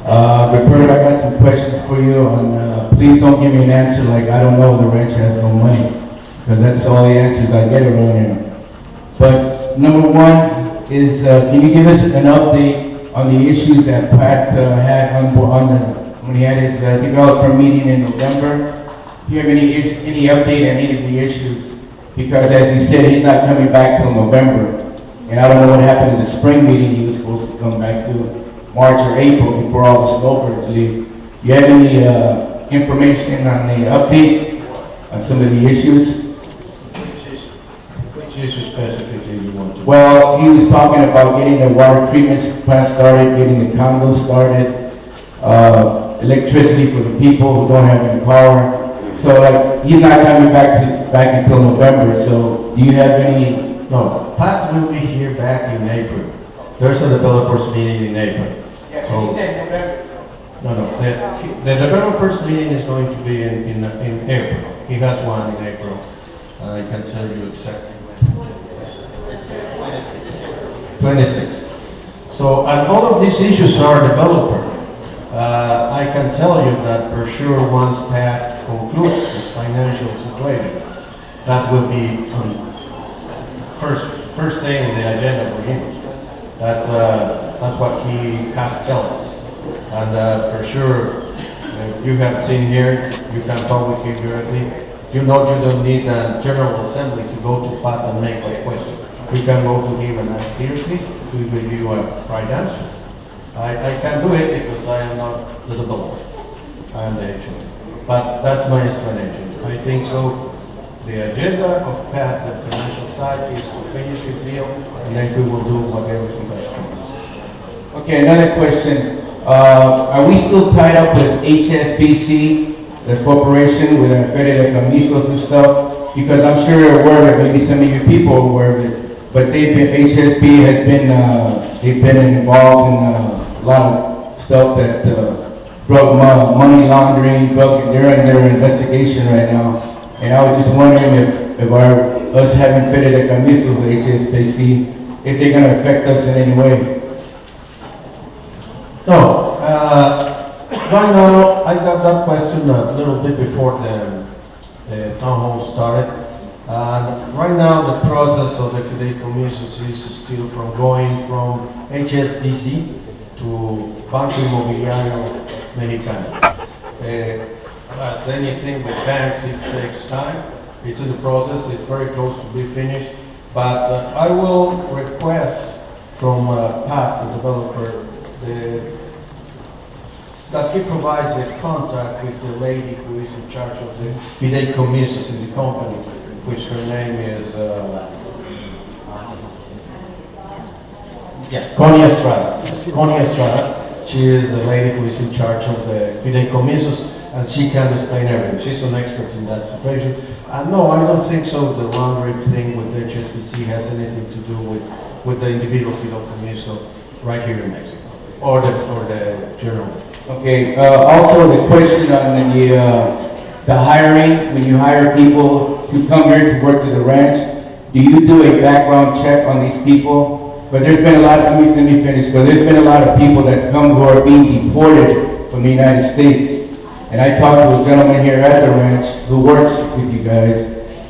Roberto, I got some questions for you on, please don't give me an answer like, I don't know, the ranch has no money, because that's all the answers I get around here. But number one is, can you give us an update on the issues that Pat had when he had his developer meeting in November? Do you have any update on any of the issues? Because as he said, he's not coming back till November. And I don't know what happened in the spring meeting, he was supposed to come back to March or April before all the snowbirds leave. Do you have any information on the update on some of the issues? Which issue specifically you want to? Well, he was talking about getting the water treatment plant started, getting the condos started, electricity for the people who don't have any power. So like, he's not coming back until November, so do you have any? No, Pat will be here back in April. There's a developers meeting in April. Yeah, so, he said November. No, the developers meeting is going to be in April. He has one in April. I can tell you exactly when. 26. So, and all of these issues are developer. I can tell you that for sure once Pat concludes his financial situation, that will be first thing in the agenda for him. That's what he has to tell us. And for sure, you have seen here, you can talk with him directly. You know you don't need a General Assembly to go to Pat and make a question. You can go to him and ask seriously to give you a right answer. I can do it because I am not the developer. I am the agent. But that's my explanation. I think so. The agenda of Pat, the financial side, is to finish his deal, and then we will do whatever he does. Okay, another question. Are we still tied up with HSBC, the corporation with Fede Camisos and stuff? Because I'm sure you're aware of it, maybe some of you people are aware of it, but HSB has been, they've been involved in a lot of stuff that drug money laundering, they're in their investigation right now. And I was just wondering if us having Fede Camisos with HSBC, if they're going to affect us in any way. No. Right now, I got that question a little bit before the town hall started. And right now, the process of the fideicomisos is still from going from HSBC to Banco Inmobiliario Mexicano. As anything with banks, it takes time. It's in the process. It's very close to be finished. But I will request from Pat, the developer, that he provides a contact with the lady who is in charge of the fideicomisos in the company, which her name is Connie Estrada. Connie Estrada. She is the lady who is in charge of the fideicomisos, and she can explain everything. She's an expert in that situation. And no, I don't think so. The laundering thing with HSBC has anything to do with the individual fideicomiso right here in Mexico, or the general. Okay, also the question on the hiring, when you hire people to come here to work to the ranch, do you do a background check on these people? But there's been a lot, let me finish, because there's been a lot of people that come who are being deported from the United States. And I talked to a gentleman here at the ranch who works with you guys,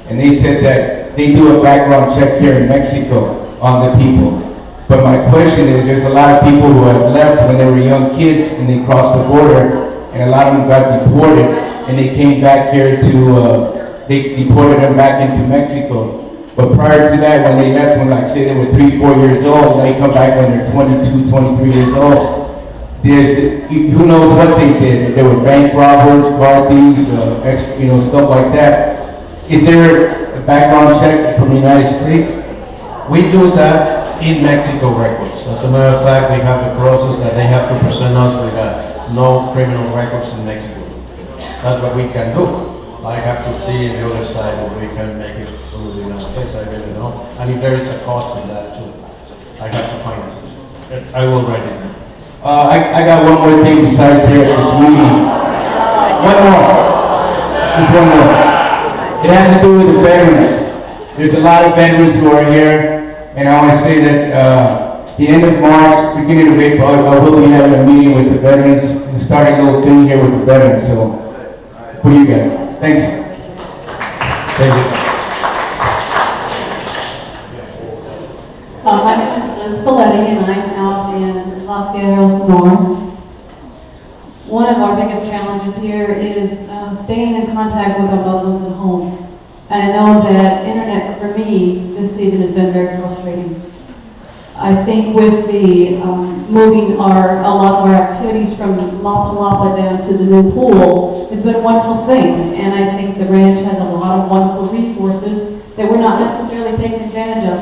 and they said that they do a background check here in Mexico on the people. But my question is, there's a lot of people who have left when they were young kids and they crossed the border, and a lot of them got deported, and they came back here to, they deported them back into Mexico. But prior to that, when they left, when like say they were 3-4 years old, they come back when they're 22, 23 years old. Who knows what they did? They were bank robbers, car thieves, stuff like that. Is there a background check from the United States? We do that in Mexico records. As a matter of fact, we have a process that they have to present us with no criminal records in Mexico. That's what we can do. I have to see the other side if we can make it through the United States. I really don't know. And if there is a cost in that too, I have to finance it. I will write it. I got one more thing besides here at this meeting. One more. Just one more. It has to do with the veterans. There's a lot of veterans who are here. And I want to say that the end of March, beginning of April, I will be having a meeting with the veterans and starting a little thing here with the veterans. So, for you guys. Thanks. Thank you. My name is Liz Folletti, and I'm out in Los Gatos North. One of our biggest challenges here is staying in contact with our loved ones at home. And I know that internet, for me, this season has been very frustrating. I think with the moving a lot of our activities from Lapa Lapa down to the new pool, it's been a wonderful thing. And I think the ranch has a lot of wonderful resources that we're not necessarily taking advantage of.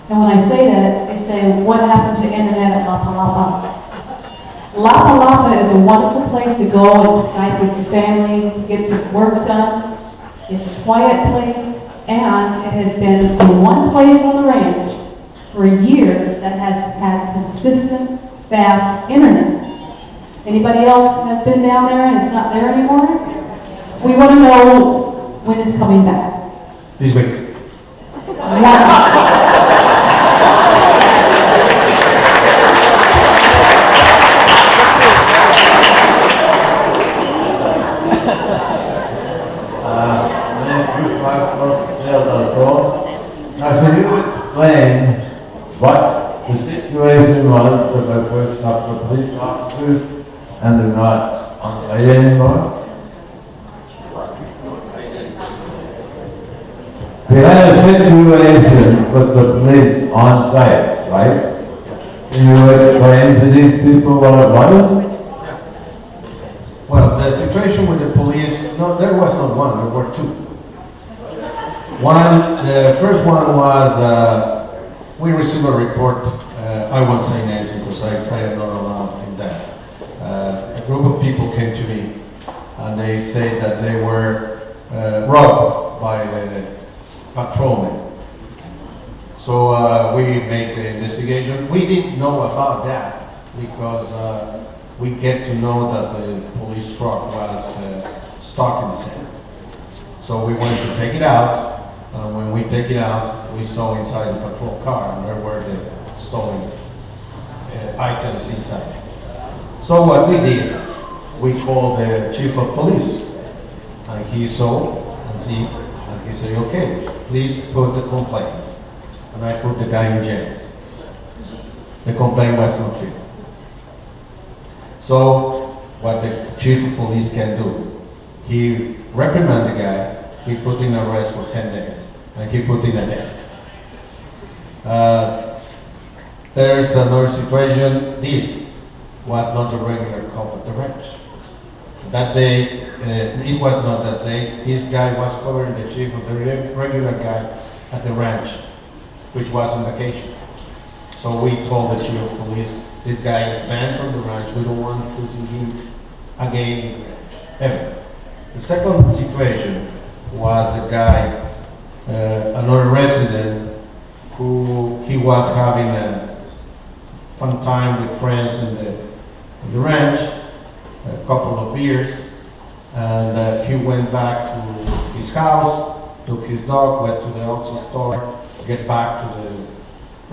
And when I say that, they say, what happened to internet at Lapa Lapa? Lapa Lapa is a wonderful place to go and Skype with your family, get some work done. It's a quiet place, and it has been the one place on the ranch for years that has had consistent, fast internet. Anybody else has been down there and it's not there anymore? We want to know when it's coming back. This week. But the situation was that I first stopped the police officers and they're not on site anymore. We had a situation with the police on site, right? Can you explain to these people what it was? Well, the situation with the police, no, there was not one, there were two. One, the first one was, we received a report, I won't say names because I am not allowed in that. A group of people came to me and they said that they were robbed by the patrolmen. So we made the investigation. We didn't know about that because we get to know that the police truck was stuck in the sand. So we went to take it out. When we take it out, we saw inside the patrol car and there were the stolen items inside. So what we did, we called the chief of police and he saw and he said, okay, please put the complaint. And I put the guy in jail. The complaint was not true. So what the chief of police can do, he reprimanded the guy, he put in arrest for 10 days, and he put in a desk. There's another situation. This was not a regular cop at the ranch. That day, it was not that day, this guy was covering the chief of the regular guy at the ranch, which was on vacation. So we told the chief of police, this guy is banned from the ranch, we don't want to see him again, ever. The second situation was a guy, another resident, who he was having a fun time with friends in the ranch, a couple of beers, and he went back to his house, took his dog, went to the Oxy store, get back to the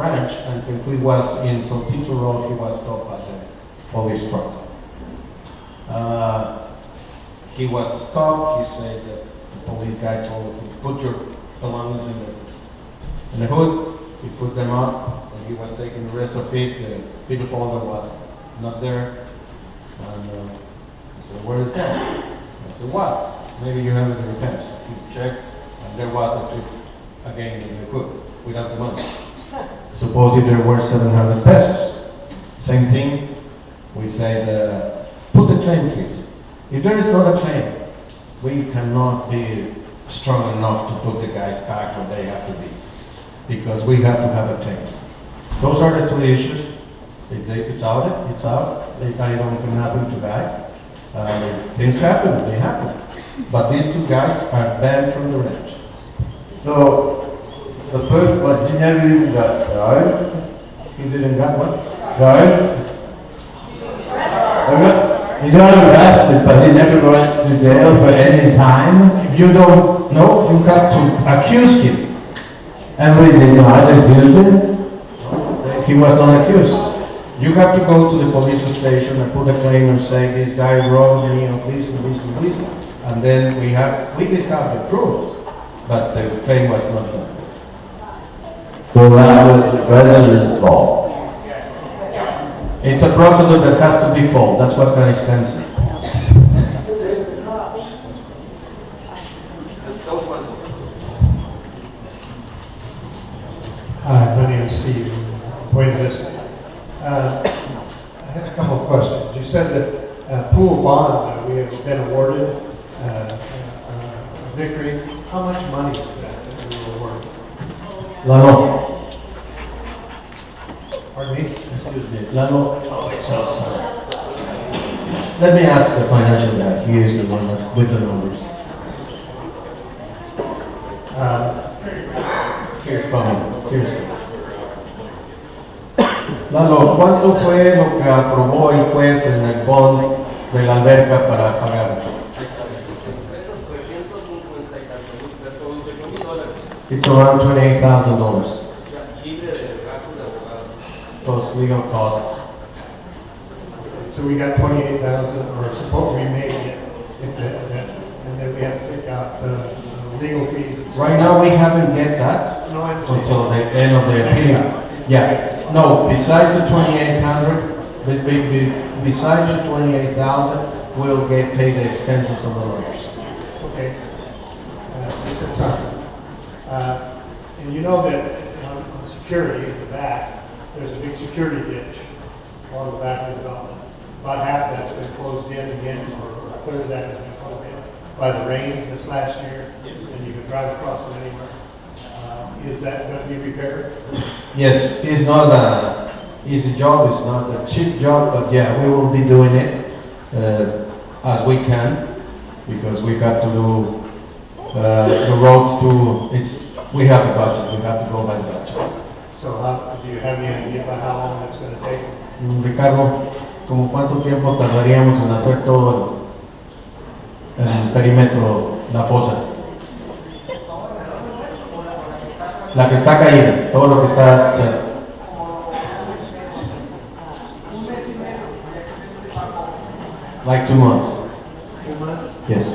ranch, and when he was in Saltito Road, he was stopped by the police truck. He was stopped. He said that the police guy told him, put your belongings in the hood. He put them up, and he was taking the rest of it. The big folder was not there. And he said, where is that? I said, what? Maybe you have it in your pants. He checked, and there was a chip again in the hood without the money. Supposedly there were 700 pesos. Same thing, we said, put the claim please. If there is not a claim, we cannot be strong enough to put the guys back where they have to be. Because we have to have a claim. Those are the two issues. If it's out, it's out. The guy don't even happen to die. Things happen, they happen. But these two guys are banned from the ranch. So, the first one, he never even got charged. He didn't got what? Charged? He got arrested, but he never went to jail for any time. If you don't know, you have to accuse him. And we did not accuse him? He was not accused. You have to go to the police station and put a claim and say, this guy robbed me of this and this and this. And then we did have the proof, but the claim was not done. So that was the resident's fault. It's a procedure that has to be followed. That's what I can say. Hi, my name is Steve, Buena Vista. I have a couple of questions. You said that pool bond, we have been awarded a victory. How much money is that we were awarded? Lalo. Pardon me? Excuse me. Lalo. Oh, it's outside. Let me ask the financial guy. He is the one that with the numbers. Here's coming. Here's Lalo, ¿cuánto fue lo que aprobó el juez en el bond de la alberca para pagar? It's around $28,000. Plus legal costs. So we got 28,000, or suppose we made it, and then we have to take out legal fees. Right now, we haven't get that No, I understand. until the end of the appeal. Yeah, no, besides the 2,800, besides the 28,000, we'll get paid the expenses of the lawyers. Okay. You said something. And you know that on security, in the back, there's a big security ditch along the back of the development. About half of that's been closed in again, or a third of that has been closed in by the rains this last year, and you can drive across it anywhere. Is that going to be repaired? Yes, it's not a easy job, it's not a cheap job, but yeah, we will be doing it as we can, because we got to do the roads we have a budget, we have to go by the budget. So do you have any idea about how long that's going to take? Ricardo, ¿como cuánto tiempo tardaríamos en hacer todo el perímetro, la fosa? La que está caída, todo lo que está cerca. Like 2 months. 2 months? Yes.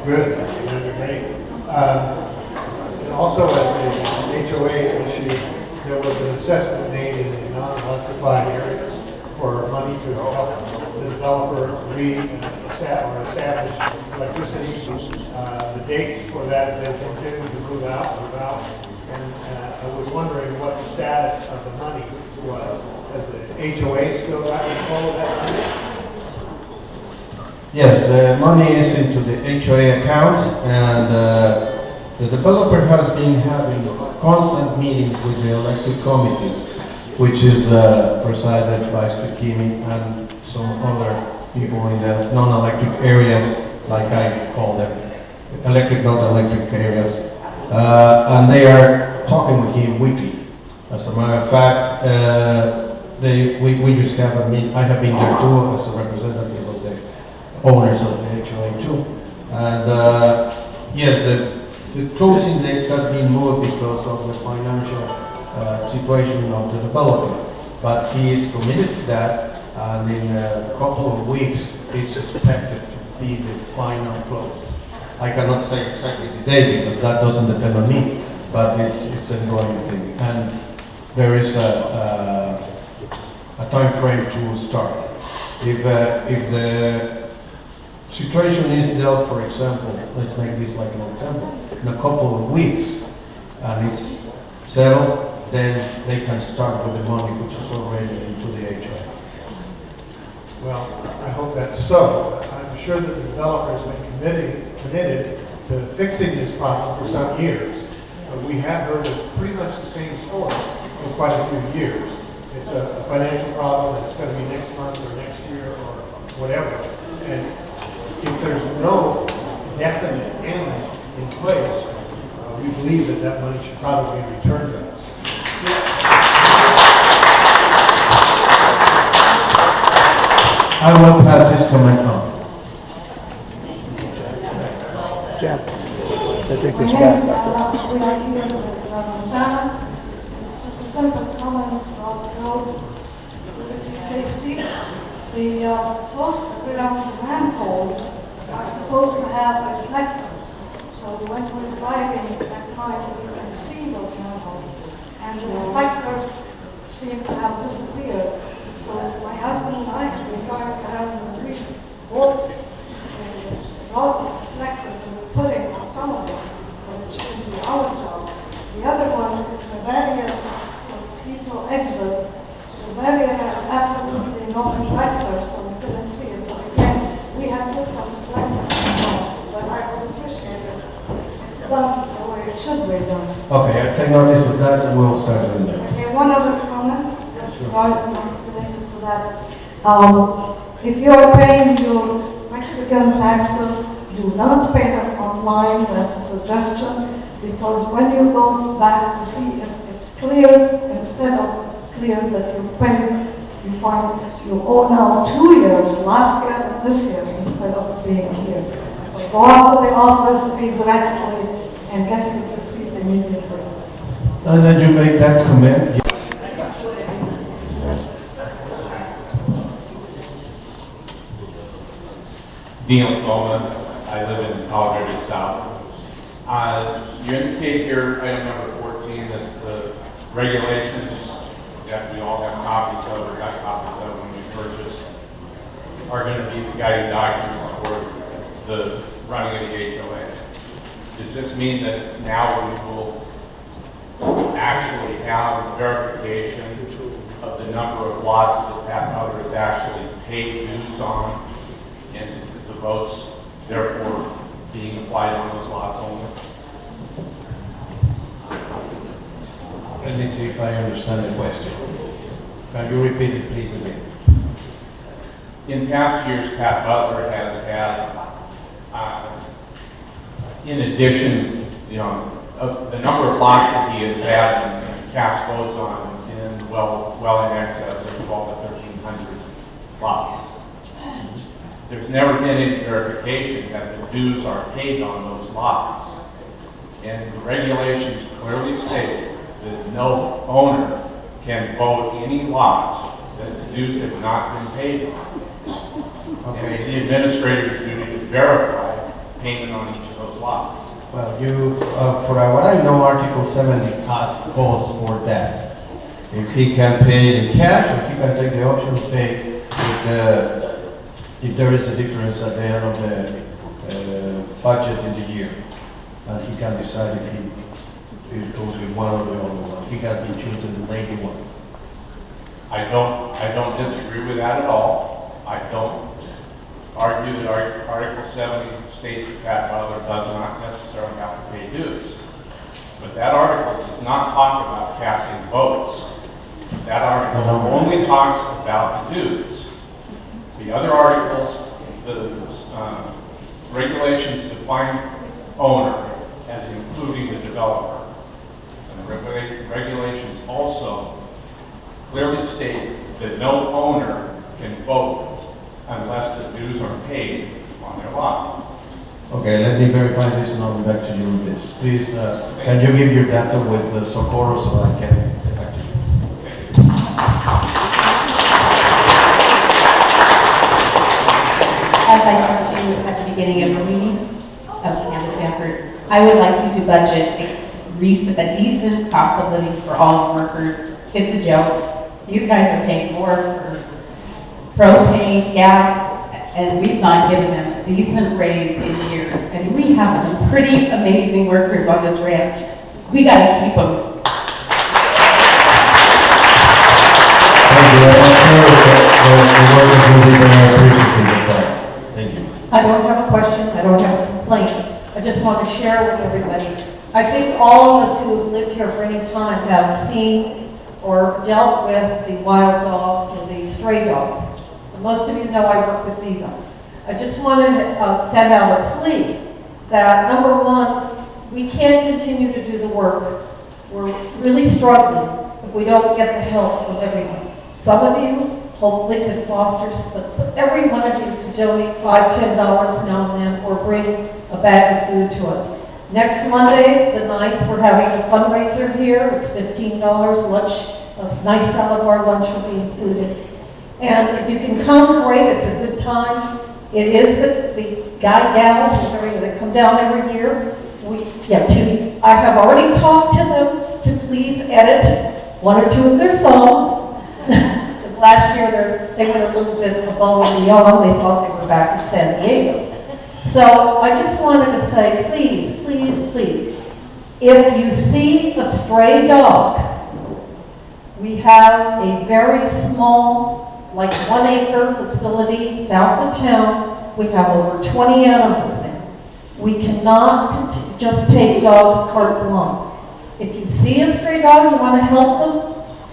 Good, that'd be great. And also at the HOA issue, there was an assessment made in the non-electrified areas for money to help the developer establish electricity. The dates for that, they continue to move out. And I was wondering what the status of the money was. Has the HOA still got control of that money? Yes, the money is into the HOA accounts, and the developer has been having constant meetings with the electric committee, which is presided by Stakimi and some other people in the non-electric areas, like I call them, electric, non-electric areas. And they are talking with him weekly. As a matter of fact, we just have a meeting. I have been there too as a representative of the owners of the HOA too. And yes, the closing dates have been moved because of the financial situation of the developer. But he is committed to that, and in a couple of weeks, it's expected to be the final close. I cannot say exactly the day because that doesn't depend on me, but it's a growing thing. And there is a time frame to start. If the situation is dealt, for example, let's make this like an example, in a couple of weeks, and it's settled, then they can start with the money which is already into the HOA. Well, I hope that's so. I'm sure that the developer has been committed to fixing this problem for some years. But we have heard of pretty much the same story for quite a few years. It's a financial problem, and it's going to be next month or next year or whatever. And if there's no definite end in place, we believe that that money should probably be returned to us. I will pass this comment on. Yeah, I think this back. We are here with Sana. It's just a simple comment about road safety. The posts around the manholes are supposed to have reflectors. So when we're driving at night, we can see those manholes. And the reflectors seem to have disappeared. So my husband and I have been trying to have them both road reflectors and we're putting on some of them, but it shouldn't be our job. The other one is the barrier Tito exit. The barrier had absolutely no reflectors, so we couldn't see it. So again, we have put some reflectors on, but I would appreciate it. It's done the way it should be done. Okay, I take notice of that and we'll start doing that. Okay, one other comment, related to that. If you are paying your Mexican taxes, do not pay them online, that's a suggestion, because when you go back to see if it's clear, instead of it's clear that you pay, you find you owe now 2 years, last year and this year, instead of being here. So go out to the office, pay directly, and get your receipt immediately. And then you make that comment. Dean Coleman, I live in Palo Verde South. You indicate here, item number 14, that the regulations that we all have copies of, or got copies of when we purchased, are going to be the guiding documents for the running of the HOA. Does this mean that now we will actually have verification of the number of lots that Pat Mother has actually paid dues on, and the votes therefore being applied on those lots only? Let me see if I understand the question. Can you repeat it, please, again? In past years, Pat Butler has had, in addition, of the number of lots that he has had and cast votes on in well in excess of 1,200 to 1,300 lots. There's never been any verification that the dues are paid on those lots. And the regulations clearly state that no owner can vote any lot that the dues have not been paid on. And it's the administrator's duty to verify payment on each of those lots. Well, for what I know, Article 70 calls for that. If he can pay in cash, or he can take the option to pay if there is a difference at the end of the budget in the year. And he can decide if he goes with one or the other one. He can be choosing the lady one. I don't disagree with that at all. I don't argue that Article 70 states that Pat Butler does not necessarily have to pay dues. But that article does not talk about casting votes. That article only talks about the dues. The other articles, the regulations define owner as including the developer. And the regulations also clearly state that no owner can vote unless the dues are paid on their lot. Okay, let me verify this and I'll be back to you with this. Please, can you give your data with Socorro so I can get back to you? As I told you at the beginning of our meeting, Candace Sanford, I would like you to budget a decent cost of living for all workers. It's a joke. These guys are paying more for propane, gas, and we've not given them a decent raise in years. And we have some pretty amazing workers on this ranch. We got to keep them. Thank you. I don't have a question, I don't have a complaint. I just want to share with everybody. I think all of us who have lived here for any time have seen or dealt with the wild dogs or the stray dogs. Most of you know I work with Viva. I just want to send out a plea that, number one, we can't continue to do the work. We're really struggling if we don't get the help of everyone. Some of you hopefully could foster, but every one of you could donate $5, $10 now and then, or bring a bag of food to us. Next Monday, the 9th, we're having a fundraiser here. It's $15 lunch, a nice salad bar lunch will be included. And if you can come, great, it's a good time. It is the gals and everything that come down every year. I have already talked to them to please edit one or two of their songs. Because last year they went a little bit above and beyond. They thought they were back in San Diego. So I just wanted to say, please, please, please, if you see a stray dog, we have a very small, like 1 acre facility south of town. We have over 20 animals there. We cannot just take dogs carte blanche. If you see a stray dog, you want to help them,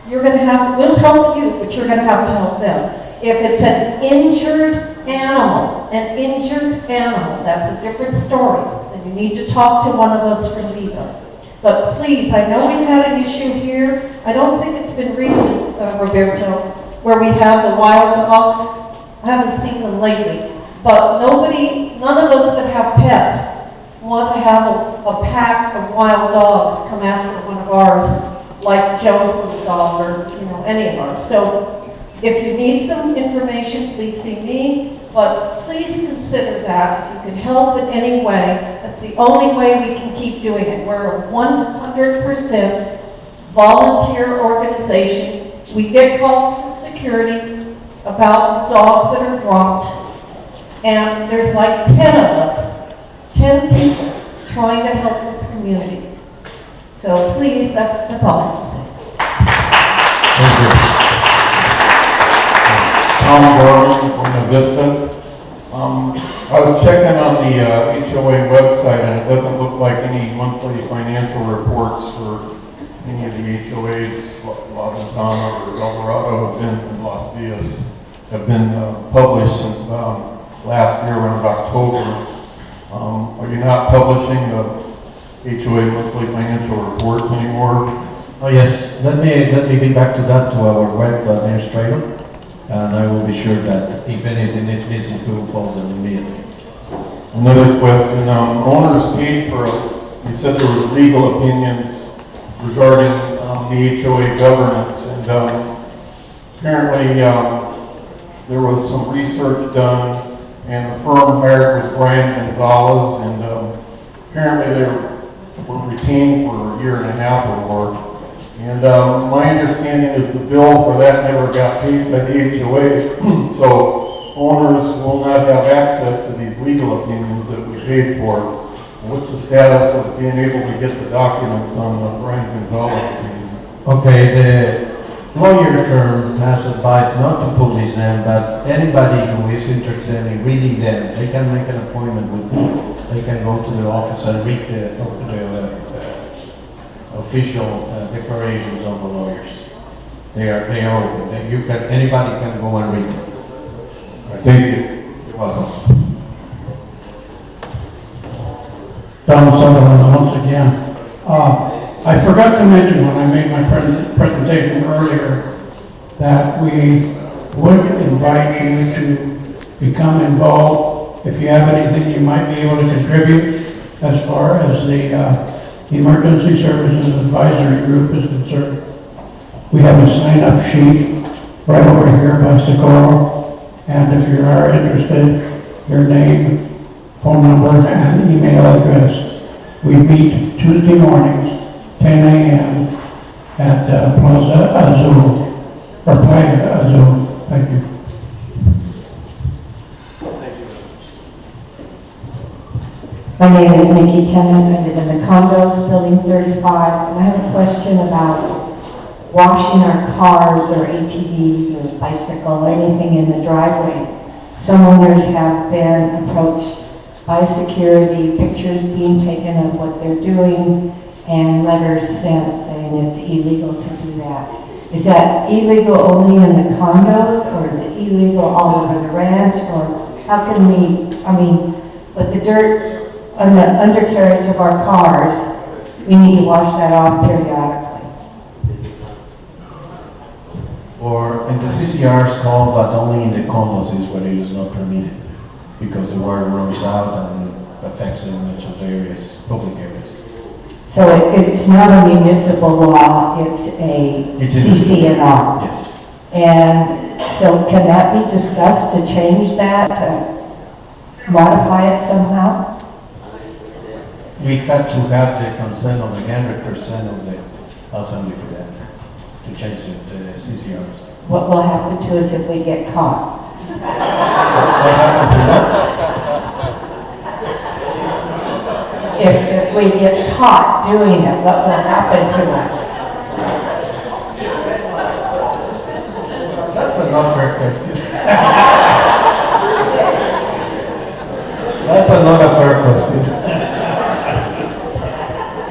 we'll help you, but you're going to have to help them. If it's an injured animal, that's a different story. Then you need to talk to one of us from Viva. But please, I know we've had an issue here. I don't think it's been recent, Roberto, where we have the wild dogs. I haven't seen them lately. But none of us that have pets want to have a pack of wild dogs come after one of ours, like Joe's little dog or any of ours. So if you need some information, please see me. But please consider that if you can help in any way. It's the only way we can keep doing it. We're a 100% volunteer organization. We get calls from security about dogs that are dropped, and there's like 10 of us, 10 people trying to help this community. So please, that's all I can say. Thank you. Tom Gorman from Avista. I was checking on the HOA website, and it doesn't look like any monthly financial reports for any of the HOAs, La Ventana or Eldorado have been, in Las Villas, have been published since last year around October. Are you not publishing the HOA monthly financial reports anymore? Oh, yes. Let me get back to that, to our web administrator. And I will be sure that if anything is missing, we will post them immediately. Another question, owners paid for, you said there were legal opinions regarding the HOA governance, and apparently there was some research done, and the firm hired was Brian Gonzalez, and apparently they were retained for a year and a half or more. And my understanding is the bill for that never got paid by the HOA, so owners will not have access to these legal opinions that we paid for. What's the status of being able to get the documents on the Brian Gonzalez opinion? Okay, the lawyer firm has advised not to publish them, but anybody who is interested in reading them, they can make an appointment with them. They can go to the office and read the official declarations of the lawyers. They are open. Anybody can go and read them. Thank you. You're welcome. Donald Sutherland once again. I forgot to mention when I made my presentation earlier that we would invite you to become involved if you have anything you might be able to contribute as far as the Emergency Services Advisory Group is concerned. We have a sign-up sheet right over here by Socorro, and if you are interested, your name, phone number, and email address. We meet Tuesday mornings, 10 a.m. at Plaza Azul, or Playa Azul. Thank you. My name is Nikki Tennant. I live in the condos, building 35, and I have a question about washing our cars or ATVs or bicycle or anything in the driveway. Some owners have been approached by security, pictures being taken of what they're doing, and letters sent saying it's illegal to do that. Is that illegal only in the condos, or is it illegal all over the ranch, or how can we, but the dirt on the undercarriage of our cars, we need to wash that off periodically. Or in the CCR's call, but only in the condos is where it is not permitted, because the water runs out and affects the much of areas, public areas. So it's not a municipal law, it's a CCNR. Yes. And so can that be discussed to change that, to modify it somehow? We had to have the consent of the 100% of the assembly for that, to change the CCRs. What will happen to us if we get caught? What happened to that? If we get caught doing it, what will happen to us? That's an unfair question. That's not a fair question.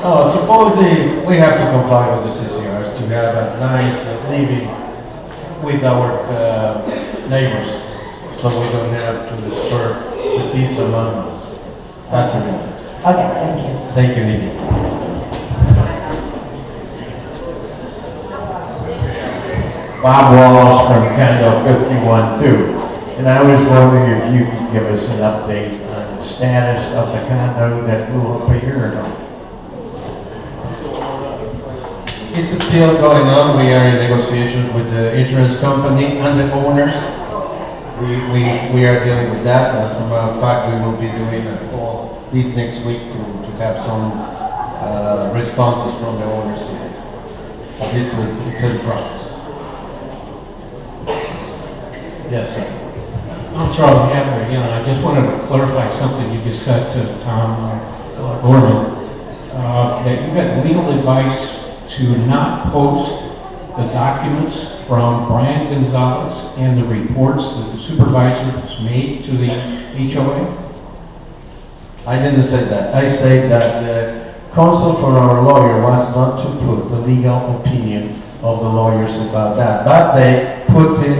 Oh, supposedly we have to comply with the CCRs to have a nice living with our neighbors, so we don't have to disturb the peace among us. That's a reason. Okay, thank you. Thank you, Nikki. Bob Wallace from Condo 51-2, and I was wondering if you could give us an update on the status of the condo that blew up a year ago. It's still going on. We are in negotiations with the insurance company and the owners. We are dealing with that. As a matter of fact, we will be doing a call this next week to have some responses from the owners. But it's a process. Yes, sir. I'm Charlie Hadley again, and I just wanted to clarify something you just said to Tom Gorman, that you had legal advice to not post the documents from Brian Gonzalez and the reports that the supervisors made to the HOA? I didn't say that. I said that the counsel for our lawyer was not to put the legal opinion of the lawyers about that, but they put it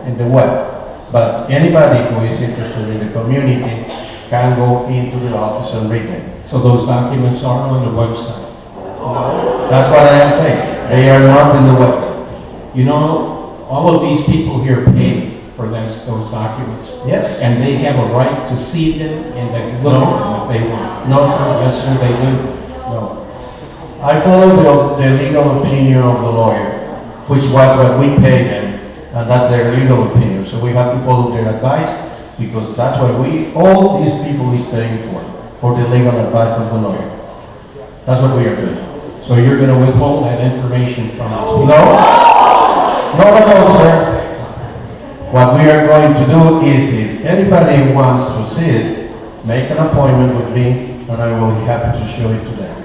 in the web. But anybody who is interested in the community can go into the office and read them. So those documents are on the website? That's what I am saying. They are not in the website. You know, all of these people here paid for those documents. Yes. And they have a right to see them and to look at them if they want. No, sir. Yes, sir, they do. No. I follow the legal opinion of the lawyer, which was what we paid them, and that's their legal opinion. So we have to follow their advice, because that's what all these people is paying for the legal advice of the lawyer. That's what we are doing. So you're going to withhold that information from us? No, sir. What we are going to do is, if anybody wants to see it, make an appointment with me, and I will be happy to show it to them.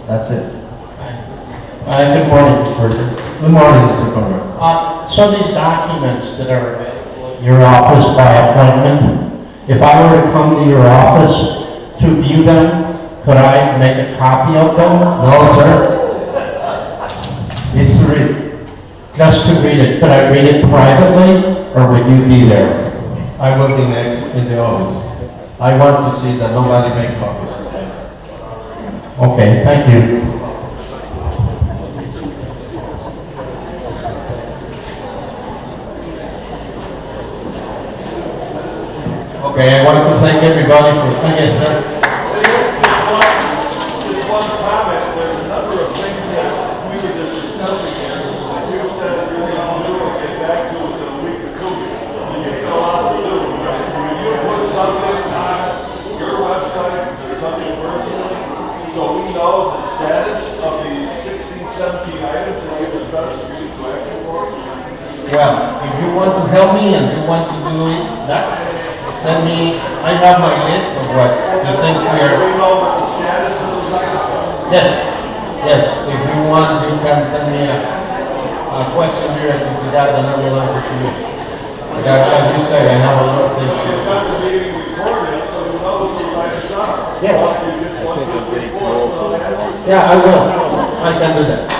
That's it. Good morning, Mr. Berger. Good morning, Mr. Conrad. So these documents that are available in your office by appointment, if I were to come to your office to view them, could I make a copy of them? No, sir. It's to read. Just to read it. Could I read it privately, or would you be there? I will be next in the office. I want to see that nobody make copies. Okay, thank you. Okay, I want to thank everybody for, thank you, sir. Just one comment, there's a number of things that we were just discussing here, that you said you're going to do and get back to us in a week or two, and you fell out of the loop. When you put something on your website, or something personally, so we know the status of the 16, 17 items that you discussed, for you to action for? Well, if you want to help me and you want to do that, send me, I have my list of what the things we are. We know what the status of those items. Yes, if you want, you can send me a question here and to that, and I will answer to you. But as you say, I have a lot of things. You've got the meeting recorded, so you know what the items are. Yes. You just want to report on that. Yeah, I will. I can do that.